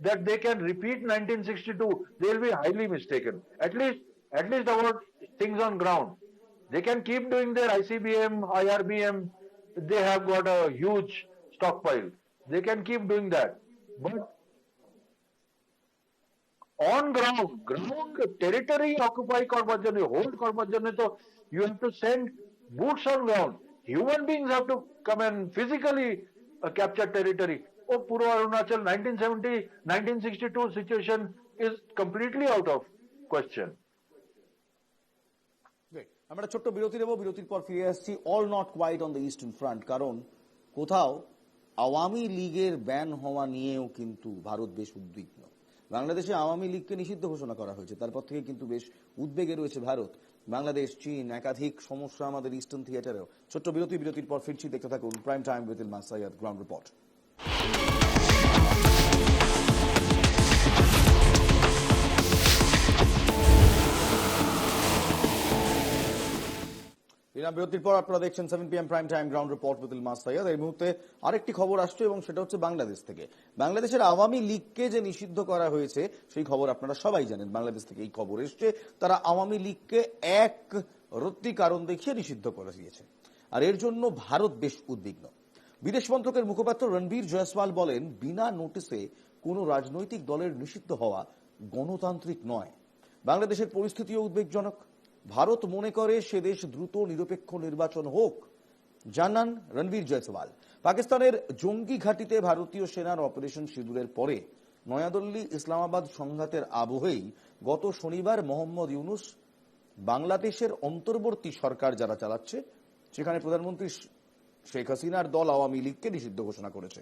that they can repeat 1962, they will be highly mistaken. At least about things on ground. They can keep doing their ICBM, IRBM. They have got a huge stockpile. They can keep doing that. But on ground territory occupy করবার জন্য, hold করবার জন্য, তো you have to send boots on ground. Human beings have to come and physically capture territory. পুরো Arunachal 1962 situation is completely out of question. আমরা ছোট্ট বিরতি নেব, বিরতির পর ফিরে আসছি। All not quite on the eastern front, কারণ কোথাও আওয়ামী লীগের ব্যান হওয়া নিয়েও কিন্তু ভারত বেশ উদ্বিগ্ন। বাংলাদেশে আওয়ামী লীগকে নিষিদ্ধ ঘোষণা করা হয়েছে, তারপর থেকে কিন্তু বেশ উদ্বেগে রয়েছে ভারত। বাংলাদেশ, চীন, একাধিক সমস্যা আমাদের ইস্টার্ন থিয়েটারেও। ছোট্ট বিরতির পর ফিরছি, দেখতে থাকুন prime time with Ilmas Sayyad, ground report. বিরতির পর আপনারা দেখছেন 7 PM prime time ground report with Ilmas Syed. এই মুহূর্তে আরেকটি খবর আসছে এবং সেটা হচ্ছে বাংলাদেশ থেকে। বাংলাদেশের আওয়ামী লীগকে যে নিষিদ্ধ করা হয়েছে সেই খবর আপনারা সবাই জানেন। বাংলাদেশ থেকে এই খবর এসছে, তারা আওয়ামী লীগকে এক রত্তি কারণ দেখিয়ে নিষিদ্ধ করে দিয়েছে, আর এর জন্য ভারত বেশ উদ্বিগ্ন। বিদেশ মন্ত্রকের মুখপাত্র রণবীর জয়সওয়াল বলেন, বিনা নোটিসে কোন রাজনৈতিক দলের নিষিদ্ধ হওয়া গণতান্ত্রিক নয়। বাংলাদেশের পরিস্থিতিও উদ্বেগজনক। ভারত মনে করে সে দেশ দ্রুত নিরপেক্ষ নির্বাচন হোক, জানান রণবীর জয়সওয়াল। পাকিস্তানের জঙ্গি ঘাঁটিতে ভারতীয় সেনার অপারেশন সিঁদুরের পরে নয়াদিল্লি ইসলামাবাদ সংঘাতের আবহেই গত শনিবার মোহাম্মদ ইউনুস বাংলাদেশের অন্তর্বর্তী সরকার যারা চালাচ্ছে সেখানে প্রধানমন্ত্রী শেখ হাসিনার দল আওয়ামী লীগকে নিষিদ্ধ ঘোষণা করেছে।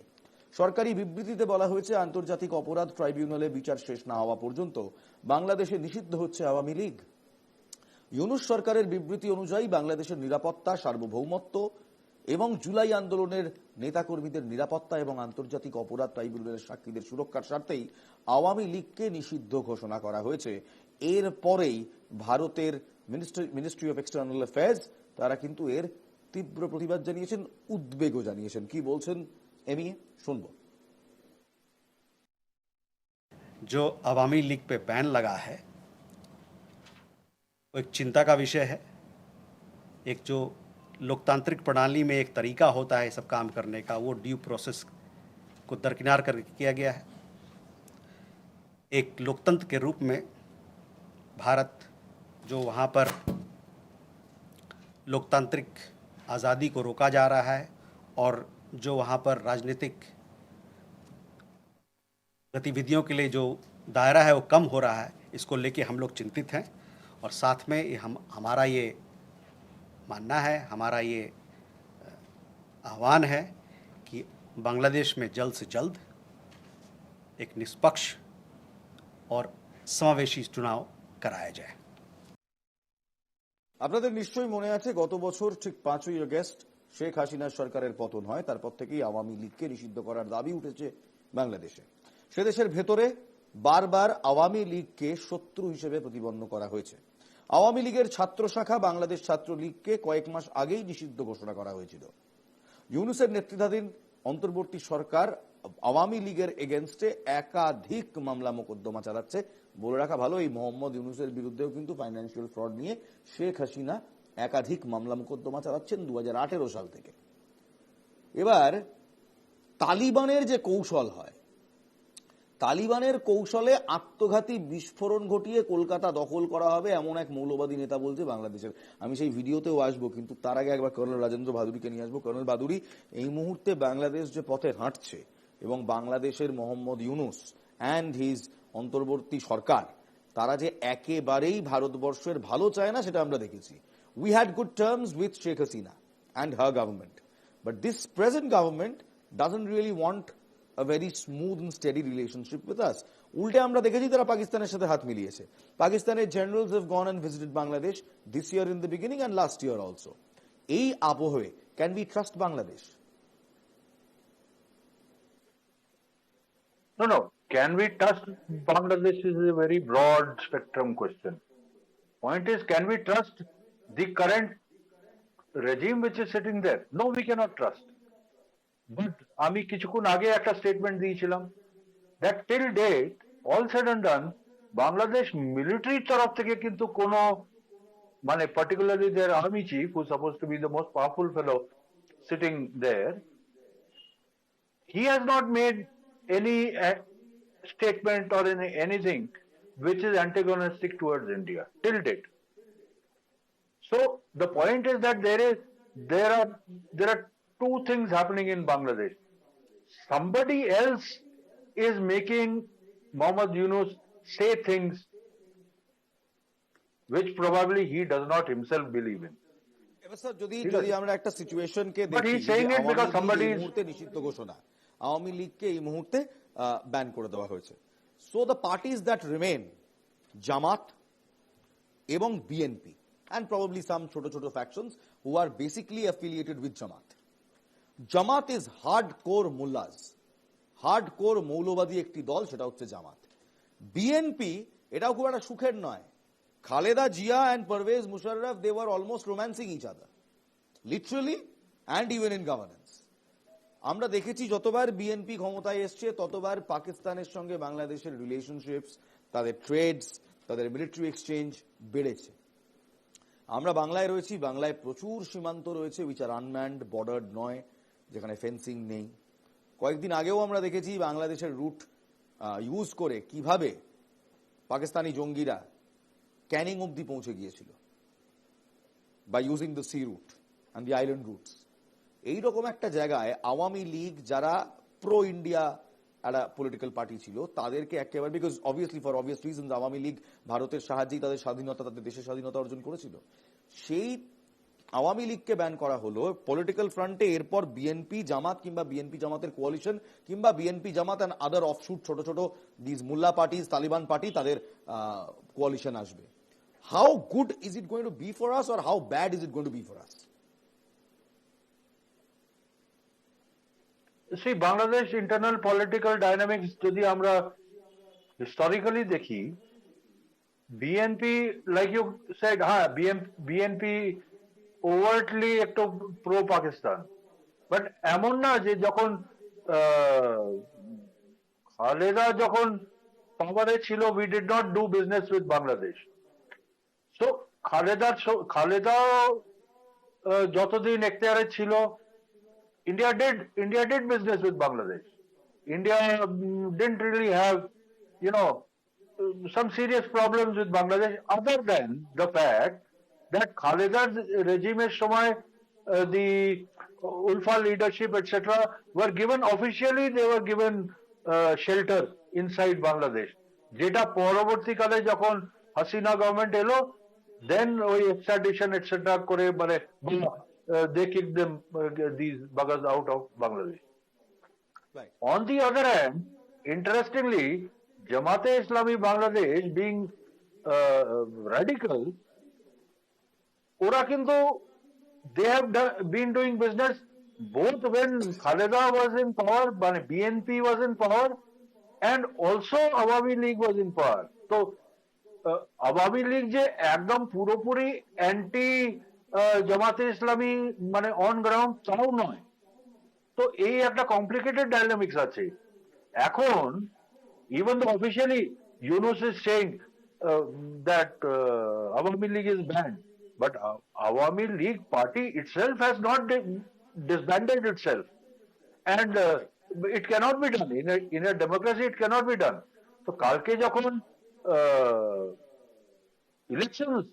সরকারি বিবৃতিতে বলা হয়েছে, আন্তর্জাতিক অপরাধ ট্রাইব্যুনালে বিচার শেষ না হওয়া পর্যন্ত বাংলাদেশে নিষিদ্ধ হচ্ছে আওয়ামী লীগ। ইউনুস সরকারের বিবৃতি অনুযায়ী বাংলাদেশের নিরাপত্তা, সার্বভৌমত্ব এবং জুলাই আন্দোলনের নেতাকর্মীদের নিরাপত্তা এবং আন্তর্জাতিক অপরাধ ট্রাইব্যুনালের সাক্ষীদের সুরক্ষার স্বার্থেই আওয়ামী লীগকে নিষিদ্ধ ঘোষণা করা হয়েছে। এরপরেই ভারতের মিনিস্ট্রি অফ এক্সটার্নাল অ্যাফেয়ার্স তারা কিন্তু এর তীব্র প্রতিবাদ জানিয়েছেন, উদ্বেগও জানিয়েছেন। কি বলছেন এ নিয়ে শুনবো। जो अवामी लीग पे बैन लगा है वो एक चिंता का विषय है। एक जो लोकतांत्रिक प्रणाली में एक तरीका होता है सब काम करने का, वो ड्यू प्रोसेस को दरकिनार कर किया गया है। एक लोकतंत्र के रूप में भारत जो वहाँ पर लोकतांत्रिक आज़ादी को रोका जा रहा है और जो वहाँ पर राजनीतिक गतिविधियों के लिए जो दायरा है वो कम हो रहा है, इसको लेके हम लोग चिंतित हैं। और साथ में हमारा ये मानना है, हमारा ये आह्वान है कि बांग्लादेश में जल्द से जल्द एक निष्पक्ष और समावेशी चुनाव कराया जाए। আপনাদের নিশ্চয়ই মনে আছে, গত বছর ঠিক 5ই আগস্ট শেখ হাসিনার সরকারের পতন হয়। তারপর থেকেই আওয়ামী লীগকে নিষিদ্ধ করার দাবি উঠেছে বাংলাদেশে। সে দেশের ভেতরে বারবার আওয়ামী লীগকে শত্রু হিসেবে প্রতিপন্ন করা হয়েছে। আওয়ামী লীগের ছাত্র শাখা বাংলাদেশ ছাত্র লীগকে কয়েক মাস আগেই নিষিদ্ধ ঘোষণা করা হয়েছিল। ইউনুসের নেতৃত্বাধীন অন্তর্বর্তী সরকার আওয়ামী লীগের এগেনস্টে একাধিক মামলা মোকদ্দমা চালাচ্ছে। বলে রাখা ভালো, এই মোহাম্মদ ইউনুসের বিরুদ্ধেও কিন্তু ফাইন্যান্সিয়াল ফ্রড নিয়ে শেখ হাসিনা একাধিক মামলা মোকদ্দমা চালাচ্ছেন 2018 সাল থেকে। এবার তালিবানের যে কৌশল হয়, তালিবানের কৌশলে আত্মঘাতী বিস্ফোরণ ঘটিয়ে কলকাতা দখল করা হবে এমন এক মৌলবাদী নেতা বলছে বাংলাদেশের। আমি সেই ভিডিওতেও আসবো, কিন্তু তার আগে একবার কর্নেল রাজেন্দ্র ভাদুরীকে নিয়ে আসবো। কর্নেল ভাদুরী, এই মুহূর্তে বাংলাদেশ যে পথে হাঁটছে এবং বাংলাদেশের মোহাম্মদ ইউনুস অ্যান্ড হিজ অন্তর্বর্তী সরকার, তারা যে একেবারেই ভারতবর্ষের ভালো চায় না সেটা আমরা দেখেছি। We had good terms with Sheikh Hasina and her government, but this present government doesn't really want a very smooth and steady relationship with us. উল্টে আমরা দেখেছি তারা পাকিস্তানের সাথে হাত মিলিয়েছে। পাকিস্তানের generals have gone and visited Bangladesh this year in the beginning and last year also. এই আবহে can we trust Bangladesh? No. Can we trust Bangladesh is a very broad spectrum question. Point is, can we trust the current regime which is sitting there? No, we cannot trust. But আমি কিছুক্ষণ আগে একটা statement দিয়েছিলাম that till date, all said and done, Bangladesh মিলিটারির তরফ থেকে কিন্তু কোনো মানে particularly their army chief, who is supposed to be the most powerful fellow sitting there, he has not made any statement or anything which is antagonistic towards India till date. So the point is that there are two things happening in Bangladesh. Somebody else is making Mohammad Yunus say things which probably he does not himself believe in. এবার sir, যদি আমরা একটা সিচুয়েশনকে But দেখি, he's saying it because somebody এই is- মুহূর্তে নিষিদ্ধ ঘোষণা, আওয়ামী লীগকে এই মুহূর্তে ব্যান করে দেওয়া হয়েছে। So the parties that remain, Jamaat এবং বিএনপি and probably some ছোট ছোট factions who are basically affiliated with Jamaat. Jamaat is hardcore mullahs, hardcore মৌলবাদী একটি দল, সেটা হচ্ছে জামাত। বিএনপি এটাও খুব একটা সুখের নয়। Khaleda Zia and Pervez Musharraf, they were almost romancing each other. Literally and even in governance. আমরা দেখেছি যতবার বিএনপি ক্ষমতায় এসছে ততবার পাকিস্তানের সঙ্গে বাংলাদেশের রিলেশনশিপস, তাদের ট্রেডস, তাদের মিলিটারি এক্সচেঞ্জ বেড়েছে। আমরা বাংলায় রয়েছি, বাংলায় প্রচুর সীমান্ত রয়েছে উইচ আর আনম্যান্ড, বর্ডার্ড নয়, যেখানে ফেন্সিং নেই। কয়েকদিন আগেও আমরা দেখেছি বাংলাদেশের রুট ইউজ করে কিভাবে পাকিস্তানি জঙ্গিরা ক্যানিং অব্দি পৌঁছে গিয়েছিল by using the sea route and the island routes. এইরকম একটা জায়গায় আওয়ামী লীগ, যারা প্রো ইন্ডিয়া একটা পলিটিক্যাল পার্টি ছিল, তাদেরকে একেবারে, because obviously for obvious reasons Awami League ভারতের সাহায্যেই তাদের স্বাধীনতা, তাদের দেশের স্বাধীনতা অর্জন করেছিল, সেই আওয়ামী লীগকে ব্যান করা হলো পলিটিক্যাল ফ্রন্টে। এরপর বিএনপি জামাত কিংবা বিএনপি জামাতের কোয়ালিশন কিংবা BNP Jamaat and other offshoot ছোট ছোট this mullah parties, Taliban party, তাদের কোয়ালিশন আসবে। How good is it going to be for us or how bad is it going to be for us? See, Bangladesh internal political dynamics যদি আমরা historically দেখি, BNP like you said, হ্যাঁ BNP overtly একটু pro Pakistan, but এমন না যে যখন খালেদা যখন পাওয়ারে ছিল we did not do business with Bangladesh. So Khaleda যতদিন এখতিয়ারে ছিল, India did business with Bangladesh. India didn't really have, some serious problems with Bangladesh, other than the fact that Khaleda's regime the Ulfa leadership, etc., were given officially, they were given shelter inside Bangladesh. যেটা পরবর্তীকালে যখন Hasina government এলো, দেন ওই extradition etcetera করে মানে they kicked them, these buggers out of Bangladesh. Right. On the other hand, interestingly, Jamaat-e-Islami Bangladesh being radical, ora kintu they have been doing business both when Khaleda was in power, BNP was in power, and also Awami League was in power. So, Awami League je ekdom পুরোপুরি anti জামাতে ইসলামী মানে on ground তাও নয়। তো এই একটা complicated dynamics আছে এখন। Even though officially Yunus is saying that Awami League is band, but Awami League party itself has not disbanded itself, and it cannot be done in a democracy. It cannot be done. তো কালকে যখন ইলেকশনস,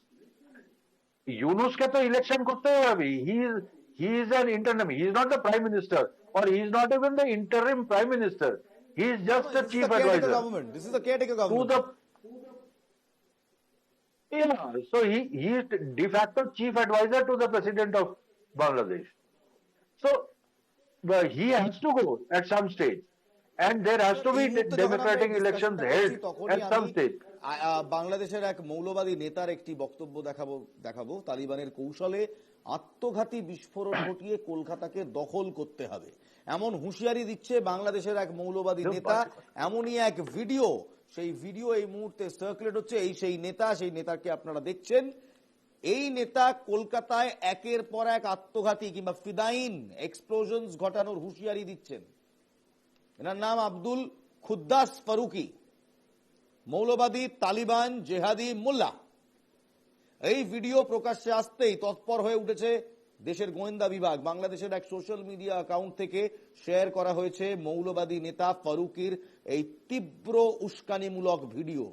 ইউনুসকে তো ইলেকশন করতে হবে। He is an interim. He is not the prime minister, or he is not even the interim prime minister. He is just the chief advisor. This is the caretaker To government. So he is de facto chief advisor to the president of Bangladesh. So he has to go at some stage, and there has to be democratic elections held at some stage. বাংলাদেশের এক মৌলবাদী নেতার একটি বক্তব্য দেখাবো। তালিবানের কৌশলে আত্মঘাতী বিস্ফোরণ ঘটিয়ে কলকাতাকে দখল করতে হবে এমন হুঁশিয়ারি দিচ্ছে বাংলাদেশের এক মৌলবাদী নেতা। এমনই এক ভিডিও, সেই ভিডিও এই মুহূর্তে সার্কুলেট হচ্ছে। সেই নেতাকে আপনারা দেখছেন। এই নেতা কলকাতায় একের পর এক আত্মঘাতী কিংবা ফিদাইন এক্সপ্লোশনস ঘটানোর হুঁশিয়ারি দিচ্ছেন। এনার নাম আব্দুল খুদ্দাস ফারুকি, মৌলবাদী তালিবান জেহাদি মোল্লা। এই ভিডিও প্রকাশ্যে আসতেই তৎপর হয়ে উঠেছে দেশের গোয়েন্দা বিভাগ। বাংলাদেশের এক সোশ্যাল মিডিয়া অ্যাকাউন্ট থেকে শেয়ার করা হয়েছে মৌলবাদী নেতা ফারুকির এই তীব্র উস্কানিমূলক ভিডিও,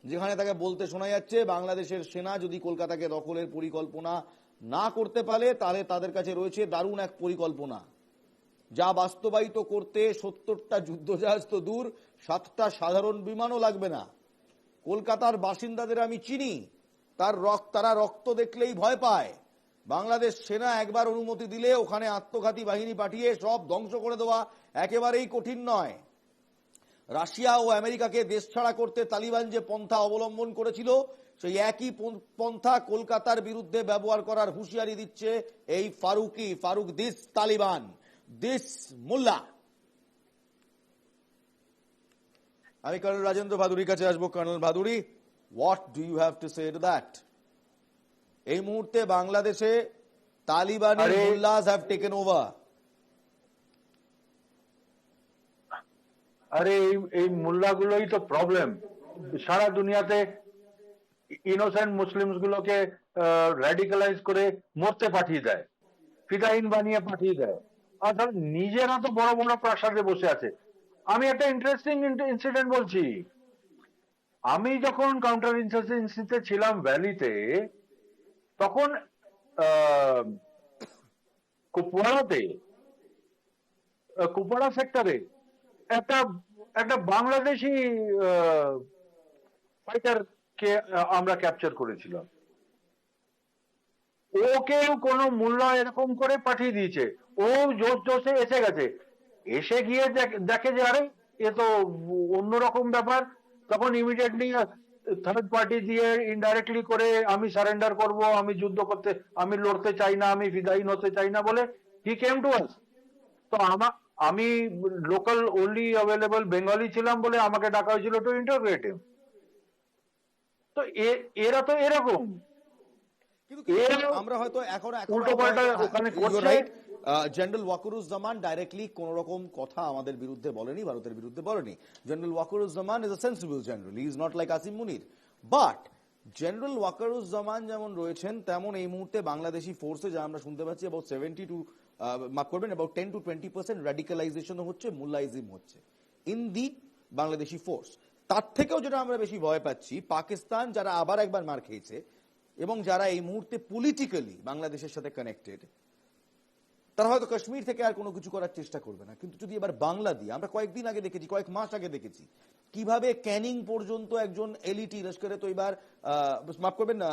যেখানে তাকে বলতে শোনা যাচ্ছে বাংলাদেশের সেনা যদি কলকাতাকে দখলের পরিকল্পনা না করতে পারে তাহলে তাদের কাছে রয়েছে দারুণ এক পরিকল্পনা, যা বাস্তবায়িত করতে 70টা যুদ্ধজাহাজ তো দূর, 7টা সাধারণ বিমানও লাগবে না। কলকাতার বাসিন্দাদের আমি চিনি, তারা রক্ত দেখলেই ভয় পায়। বাংলাদেশ সেনা একবার অনুমতি দিলে ওখানে আত্মঘাতী বাহিনী পাঠিয়ে সব ধ্বংস করে দেওয়া একেবারেই কঠিন নয়। রাশিয়া ও আমেরিকাকে দেশ ছাড়া করতে তালিবান যে পন্থা অবলম্বন করেছিল, সেই একই পন্থা কলকাতার বিরুদ্ধে ব্যবহার করার হুঁশিয়ারি দিচ্ছে এই Farooq this Taliban, this mullah. আমি কর্নেল রাজেন্দ্র ভাদুরীর কাছে আসবো। Colonel Bhaduri, what do you have to say to that? এই মুহূর্তে বাংলাদেশে Taliban mullahs have taken over. আরে এই মুল্লাগুলোই তো প্রবলেম। সারা দুনিয়াতে ইনোসেন্ট মুসলিমস গুলোকে র্যাডিকালাইজ করে মরতে পাঠিয়ে দেয়, ফিদাইন বানিয়ে পাঠিয়ে দেয়, আর নিজেরা তো বড় বড় প্রাসাদে বসে আছে। আমি একটা ইন্টারেস্টিং ইনসিডেন্ট বলছি। আমি যখন কাউন্টার ইনসার্জেন্সিতে ছিলাম ভ্যালিতে, তখন কুপওয়াড়াতে, কুপওয়াড়া সেক্টরে একটা একটা বাংলাদেশি ফাইটার কে আমরা ক্যাপচার করেছিলাম। ওকেও কোন মোল্লা এরকম করে পাঠিয়ে দিয়েছে, ও জোর জোশে এসে গেছে, এসে গিয়ে দেখে যে আরে এ তো অন্যরকম ব্যাপার। তখন ইমিডিয়েটলি থার্ড পার্টি দিয়ে ইনডাইরেক্টলি করে আমি সারেন্ডার করব, আমি যুদ্ধ করতে, আমি লড়তে চাই না, আমি ফিদাইন হতে চাই না বলে হি কেম টু আস। তো আমি লোকাল ওনলি অ্যাভেলেবল বেঙ্গলি ছিলাম বলে আমাকে ডাকা হয়েছিল টু ইন্টারোগেট হিম। তো এরা তো এরকম, আমরা হয়তো এখন উল্টোপাল্টা ওখানে করছে। জেনারেল ওয়াকারুজ্জামান ডাইরেক্টলি কোন রকম কথা আমাদের বিরুদ্ধে বলেনি, ভারতের বিরুদ্ধে বলেনি। General Wakeruzzaman is a sensible general, he is not like Asim Munir. But general Wakeruzzaman যেমন রয়েছেন, তেমন এই মুহূর্তে বাংলাদেশি ফোর্সে যা আমরা শুনতে পাচ্ছি অ্যাবাউট 70 to মাফ করবেন অ্যাবাউট 10 to 20% র্যাডিক্যালাইজেশন হচ্ছে, মুল্লাইজিম হচ্ছে ইন দি বাংলাদেশি ফোর্স। তার থেকেও যেটা আমরা বেশি ভয় পাচ্ছি, পাকিস্তান যারা আবার একবার মার খেয়েছে এবং যারা এই মুহূর্তে পলিটিক্যালি বাংলাদেশের সাথে কানেক্টেড, তারা হয়তো কাশ্মীর থেকে আর কোনো কিছু করার চেষ্টা করবে না। কিন্তু যদি এবার বাংলা দিয়ে, আমরা কয়েকদিন আগে দেখেছি, কয়েক মাস আগে দেখেছি কিভাবে ক্যানিং পর্যন্ত একজন এলইটি লস্করে তৈবার, মাফ করবেন না,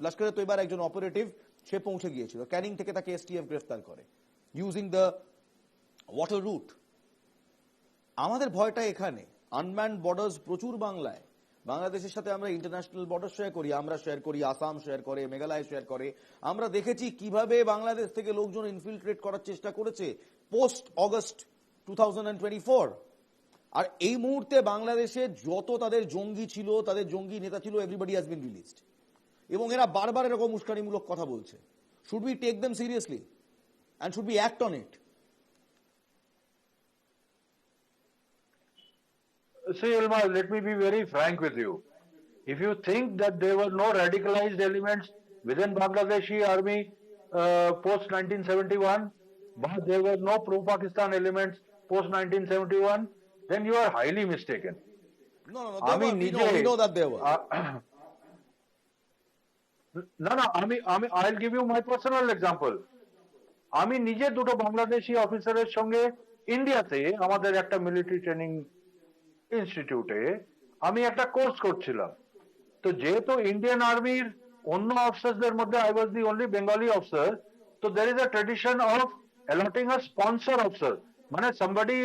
লস্করে তৈবার একজন অপারেটিভ সে পৌঁছে গিয়েছিল, ক্যানিং থেকে তাকে এসটিএফ গ্রেফতার করে ইউজিং দ্য ওয়াটার রুট। আমাদের ভয়টা এখানে, আনম্যান্ড বর্ডার্স প্রচুর বাংলায়, বাংলাদেশের সাথে আমরা ইন্টারন্যাশনাল বর্ডার শেয়ার করি, আমরা শেয়ার করি, আসাম শেয়ার করে, মেঘালয় শেয়ার করে। আমরা দেখেছি কিভাবে বাংলাদেশ থেকে লোকজন ইনফিলট্রেট করার চেষ্টা করেছে পোস্ট অগস্ট 2024। আর এই মুহূর্তে বাংলাদেশে যত তাদের জঙ্গি ছিল, তাদের জঙ্গি নেতা ছিল, এভরিবডি হ্যাজ বিন রিলিজড, এবং এরা বারবার এরকম উস্কানিমূলক কথা বলছে। Should we take them seriously and should we act on it? See, Ilma, let me be very frank with you. If you think that there were no radicalized elements within Bangladeshi army post 1971, but there were no pro-Pakistan elements post 1971, then you are highly mistaken. No, we know that there were. No, I'll give you my personal example. আমি নিজে দুটো বাংলাদেশি অফিসারের সঙ্গে ইন্ডিয়াতে আমাদের একটা military training ইনস্টিটিউটে আমি একটা কোর্স করছিলাম। তো যেহেতু ইন্ডিয়ান আর্মির অন্য অফিসারদের মধ্যে I was the only Bengali officer, তো there is a tradition of allotting a sponsor officer, মানে সামবডি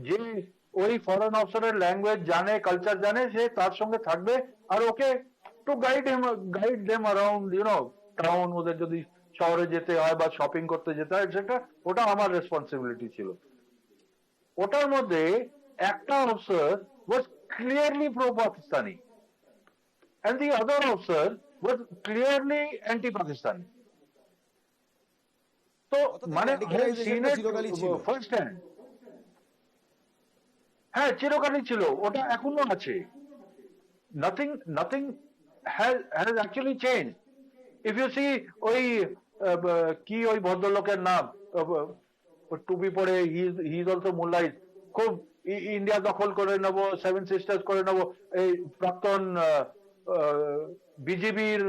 যে ওই ফরেন অফিসারের ল্যাঙ্গুয়েজ জানে, কালচার জানে, সে তার সঙ্গে থাকবে আর ওকে to guide them around town. ওদের যদি শহরে যেতে হয় বা শপিং করতে যেতে হয়, সেটা ওটা আমার রেসপন্সিবিলিটি ছিল। ওটার মধ্যে একটা officer was clearly pro Pakistani and the other officer was clearly anti-Pakistani. So, মানে ফার্স্ট হ্যান্ড, হ্যাঁ চিরকালই ছিল, ওটা এখনো আছে। Nothing has actually changed. If you see ওই কি ওই ভদ্রলোকের নাম, টুপি পরে, he is also মুল্লাই, খুব ইন্ডিয়া দখল করে নেব, সেভেন সিস্টার্স করে নেব, এই প্রাক্তন বিজেপির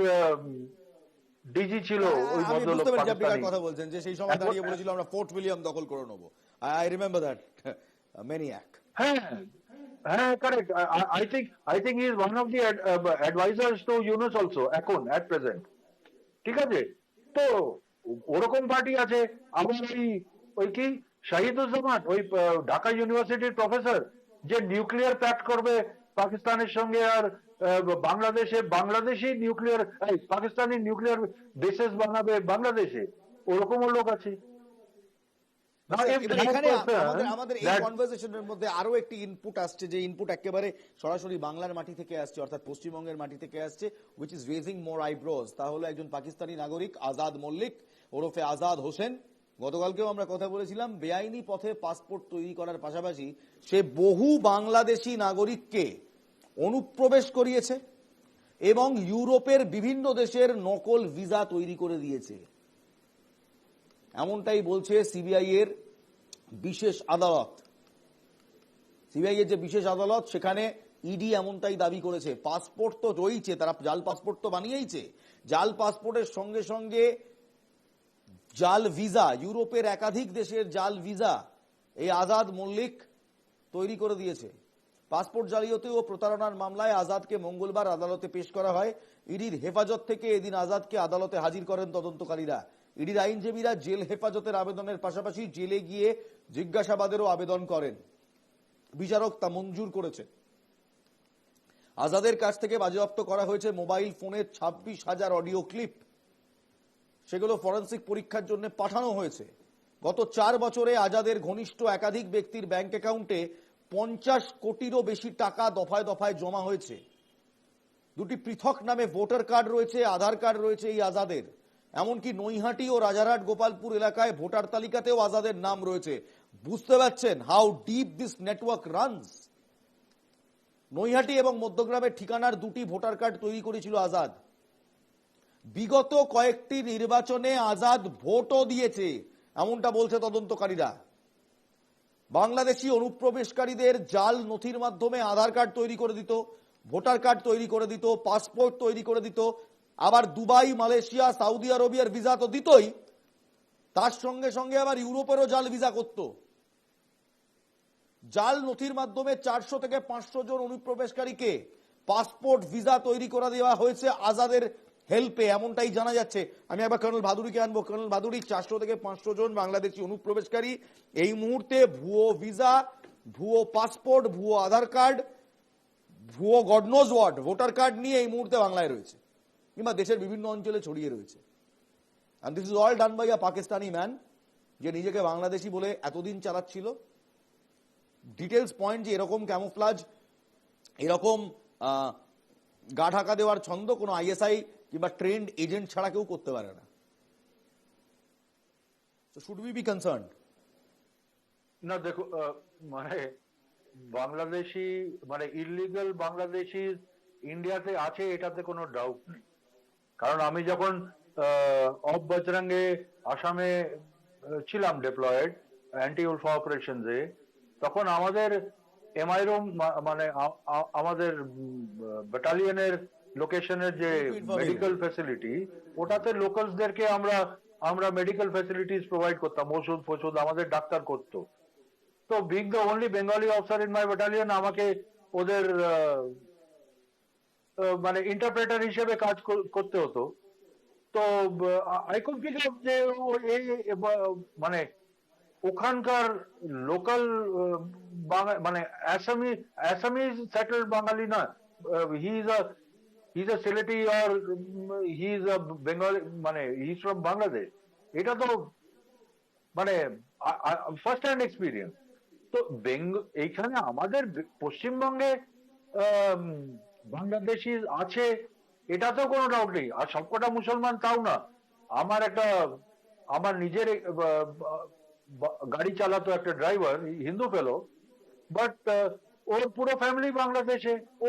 ডিজি ছিল ওই ভদ্রলোক পাকিস্তানি, কথা বলছেন যে সেই সময় দাঁড়িয়ে বলেছিল আমরা ফোর্ট উইলিয়াম দখল করে নেব। I remember that maniac. হ্যাঁ correct. I think he is one of the advisors to Yunus also এখন at present, ঠিক আছে? তো ওরকম পার্টি আছে। আবার ওই কি শাহিদুজ্জামান, ওই ঢাকা ইউনিভার্সিটির প্রফেসর, যে নিউক্লিয়ার প্যাক্ট করবে পাকিস্তানের সঙ্গে, আর Bangladeshi nuclear, Pakistani nuclear bases বানাবে বাংলাদেশে, ওরকমও লোক আছে। Now, if এবার that এখানে person আমাদের এই that- কনভারসেশনের মধ্যে আরো একটি ইনপুট আসছে, যে ইনপুট একেবারে সরাসরি বাংলার মাটি থেকে আসছে, অর্থাৎ পশ্চিমবঙ্গের মাটি থেকে আসছে, which is raising more eyebrows। তা হলো একজন পাকিস্তানি নাগরিক আজাদ মল্লিক ওরফে আজাদ হোসেন। গতকালকেও আমরা কথা বলেছিলাম, বেআইনি পথে পাসপোর্ট তৈরি করার পাশাপাশি সে বহু বাংলাদেশি নাগরিককে অনুপ্রবেশ করিয়েছে এবং ইউরোপের বিভিন্ন দেশের নকল ভিসা তৈরি করে দিয়েছে, এমনটাই বলছে সিবিআই এর বিশেষ আদালত। সিবিআই এর যে বিশেষ আদালত, সেখানে ইডি এমনটাই দাবি করেছে। পাসপোর্ট তো রয়েছে, তারা জাল পাসপোর্ট তো বানিয়েইছে, জাল পাসপোর্টের সঙ্গে সঙ্গে জাল ভিসা, ইউরোপের একাধিক দেশের জাল ভিসা এই আজাদ মল্লিক তৈরি করে দিয়েছে। পাসপোর্ট জালিয়াতি ও প্রতারণার মামলায় আজাদকে মঙ্গলবার আদালতে পেশ করা হয়। ইডির হেফাজত থেকে এদিন আজাদকে আদালতে হাজির করেন তদন্তকারীরা। ইডির আইনজীবীরা জেল হেফাজতের আবেদনের পাশাপাশি জেলে গিয়ে জিজ্ঞাসাবাদেরও আবেদন করেন। বিচারক তা মঞ্জুর করেছেন। আজাদের কাছ থেকে বাজেয়াপ্ত করা হয়েছে মোবাইল ফোনের 26,000 অডিও ক্লিপ। সেগুলো ফরেনসিক পরীক্ষার জন্য পাঠানো হয়েছে। গত 4 বছরে আজাদের ঘনিষ্ঠ একাধিক ব্যক্তির ব্যাংক অ্যাকাউন্টে 50 কোটিরও বেশি টাকা দফায় দফায় জমা হয়েছে। দুটি পৃথক নামে ভোটার কার্ড রয়েছে, আধার কার্ড রয়েছে এই আজাদের। এমনকি নৈহাটি ও রাজারহাট গোপালপুর এলাকায় ভোটার তালিকাতেও আজাদের নাম রয়েছে। বুঝতে পারছেন how deep this network runs. Naihati এবং মধ্যগ্রামের ঠিকানার দুটি ভোটার কার্ড তৈরি করেছিল আজাদ। বিগত কয়েকটি নির্বাচনে আজাদ ভোটও দিয়েছে, এমনটা বলছে তদন্তকারীরা। বাংলাদেশি অনুপ্রবেশকারীদের জাল নথির মাধ্যমে আধার কার্ড তৈরি করে দিত, ভোটার কার্ড তৈরি করে দিত, পাসপোর্ট তৈরি করে দিত, আবার দুবাই, মালয়েশিয়া, সৌদি আরবিয়ার ভিসা তো দিতই, তার সঙ্গে সঙ্গে আবার ইউরোপেরও জাল ভিসা করত। জাল নথির মাধ্যমে 400 থেকে 500 জন অনুপ্রবেশকারীকে পাসপোর্ট ভিসা তৈরি করে দেওয়া হয়েছে আজাদের হেল্পে, এমনটাই জানা যাচ্ছে। আমি একবার কর্নেল ভাদুরীকে আনবো। কর্নেল ভাদুরী, 400 থেকে 500 জন বাংলাদেশি অনুপ্রবেশকারী এই মুহূর্তে ভুয়ো ভিসা, ভুয়ো পাসপোর্ট, ভুয়ো আধার কার্ড, ভুয়ো god knows what voter card নিয়ে এই মুহূর্তে বাংলায় রয়েছে, কিংবা দেশের বিভিন্ন অঞ্চলে ছড়িয়ে রয়েছে। And this is all done by a Pakistani man, যে নিজেকে বাংলাদেশি বলে এতদিন চালাচ্ছিল। ডিটেলস পয়েন্ট যে এরকম ক্যামোফ্লাজ, এরকম গা ঢাকা দেওয়ার ছন্দ কোনো আইএসআই কিংবা ট্রেন্ড এজেন্ট ছাড়া কেউ করতে পারে না। So should we be concerned? না দেখো, মানে বাংলাদেশি, মানে ইলিগাল বাংলাদেশি ইন্ডিয়াতে আছে এটাতে কোনো ডাউট নেই। কারণ আমি যখন অফ বজরঙ্গে আসামে ছিলাম ডেপ্লয়েড অ্যান্টি উলফা অপারেশনসে, তখন আমাদের এমআই রুম, মানে আমাদের ব্যাটালিয়নের লোকেশনের যে মেডিকেল ফ্যাসিলিটি, ওটাতে লোকালসদেরকে আমরা মেডিকেল ফ্যাসিলিটিস প্রোভাইড করতাম, ওষুধ ফষুধ আমাদের ডাক্তার করতো। তো being the only Bengali officer in my battalion, আমাকে ওদের মানে ইন্টারপ্রেটার হিসেবে কাজ করতে হতো। তো আই কুড পিক আপ যে মানে ওখানকার লোকাল মানে আসামিজ সেটেলড বাঙালি না, he is a Sylheti or he is a Bengali, মানে হি ইজ ফ্রম বাংলাদেশ। এটা তো মানে ফার্স্ট হ্যান্ড এক্সপিরিয়েন্স। তো এইখানে আমাদের পশ্চিমবঙ্গে বাংলাদেশি আছে, এটাতেও কোনো ডাউট নেই। আর সবকটা মুসলমান তাও না। আমার নিজের গাড়ি চালাতো একটা ড্রাইভার, হিন্দু ফেলো, বাট ওর পুরো ফ্যামিলি বাংলাদেশে। ও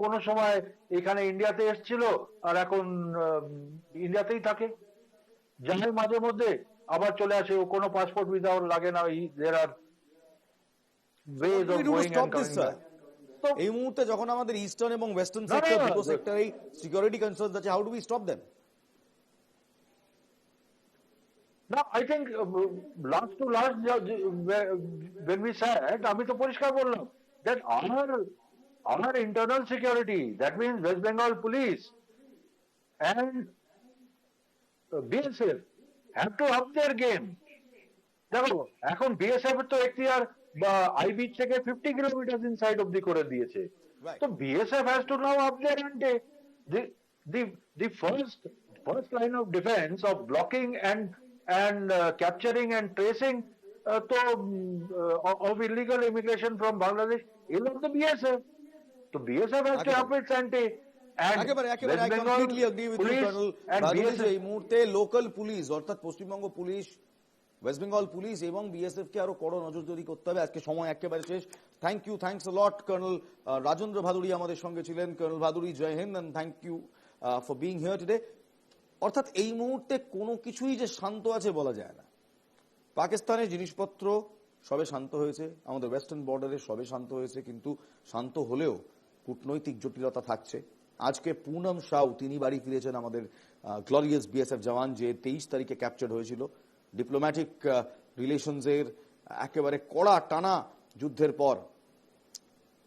কোন সময় এখানে ইন্ডিয়াতে এসেছিল আর এখন ইন্ডিয়াতেই থাকে, যায় মাঝে মধ্যে আবার চলে আসে। ও কোনো পাসপোর্ট ভিসা ওর লাগে না। There are ways of going and coming back. তো এই মুহূর্তে যখন আমাদের ইস্টার্ন এবং ওয়েস্টার্ন সেক্টর, দুটো সেক্টরে সিকিউরিটি কনসার্নস আছে, how do we stop them? No, I think last to last when we said, আমি তো পরিষ্কার বললাম that our internal security, that means West Bengal Police and BSF have to up their game. দেখো এখন BSF এর তো এখতিয়ার IB থেকে 50 কিলোমিটার ইনসাইড অবধি করে দিয়েছে। তো BSF has to now up their ante. The first line of defense of blocking and and capturing and tracing of illegal immigration from Bangladesh is of the BSF. So BSF has to up its ante. And একেবারে একেবারে West I Bengal completely agree with you police colonel and Bhaduri যে BSF এই মুহূর্তে local police অর্থাৎ Paschimbanga police, West Bengal police এবং BSF কে আরো কড়া নজরদারি করতে হবে। আজকে সময় একেবারে শেষ। Thank you, thanks a lot colonel Rajendra Bhaduri আমাদের সঙ্গে ছিলেন। কর্নেল ভাদুড়ি, জয় Hind and thank you for being here today. অর্থাৎ এই মুহূর্তে কোনো কিছুই যে শান্ত আছে বলা যায় না। পাকিস্তানের জিনিসপত্র সবে শান্ত হয়েছে, আমাদের ওয়েস্টার্ন বর্ডারে সবে শান্ত হয়েছে, কিন্তু শান্ত হলেও কূটনৈতিক জটিলতা থাকছে। আজকে পুনম সাউ তিনি বাড়ি ফিরেছেন, আমাদের গ্লোরিয়াস বিএসএফ জওয়ান যে 23 তারিখে ক্যাপচার্ড হয়েছিল। ডিপ্লোম্যাটিক রিলেশনসের একেবারে কড়া টানা যুদ্ধের পর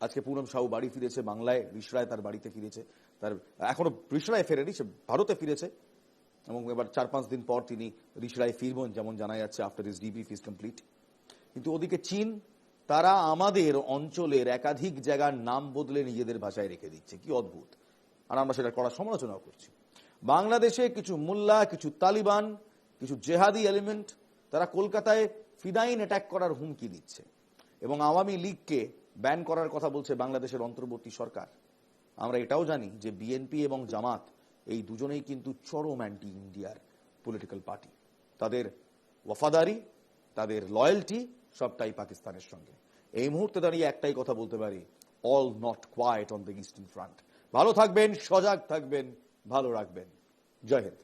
আজকে পুনম সাউ বাড়ি ফিরেছে বাংলায়। রিষড়ায় তার বাড়িতে ফিরেছে, তার এখনো রিষড়ায় ফেরেনি, সে ভারতে ফিরেছে এবং এবার 4-5 দিন পর তিনি রিষড়ায় ফিরবেন যেমন জানা যাচ্ছে, আফটার হিজ ডিব্রিফ ইজ কমপ্লিট। কিন্তু ওদিকে চীন, তারা আমাদের অঞ্চলের একাধিক জায়গার নাম বদলে নিজেদের ভাষায় রেখে দিচ্ছে, কি অদ্ভুত। আর আমরা সেটা করার সমালোচনা করছি। বাংলাদেশে কিছু মোল্লা, কিছু তালিবান, কিছু জেহাদি এলিমেন্ট তারা কলকাতায় ফিদাইন অ্যাটাক করার হুমকি দিচ্ছে এবং আওয়ামী লীগকে ব্যান করার কথা বলছে বাংলাদেশের অন্তর্বর্তী সরকার। আমরা এটাও জানি যে বিএনপি এবং জামাত এই দুজনেই কিন্তু চরম অ্যান্টি ইন্ডিয়ার পলিটিক্যাল পার্টি। তাদের ওয়াফাদারি, তাদের লয়্যালটি সবটাই পাকিস্তানের সঙ্গে। এই মুহূর্তে দাঁড়িয়ে একটাই কথা বলতে পারি, all not quite on the eastern front. ভালো থাকবেন, সজাগ থাকবেন, ভালো রাখবেন। জয় হিন্দ।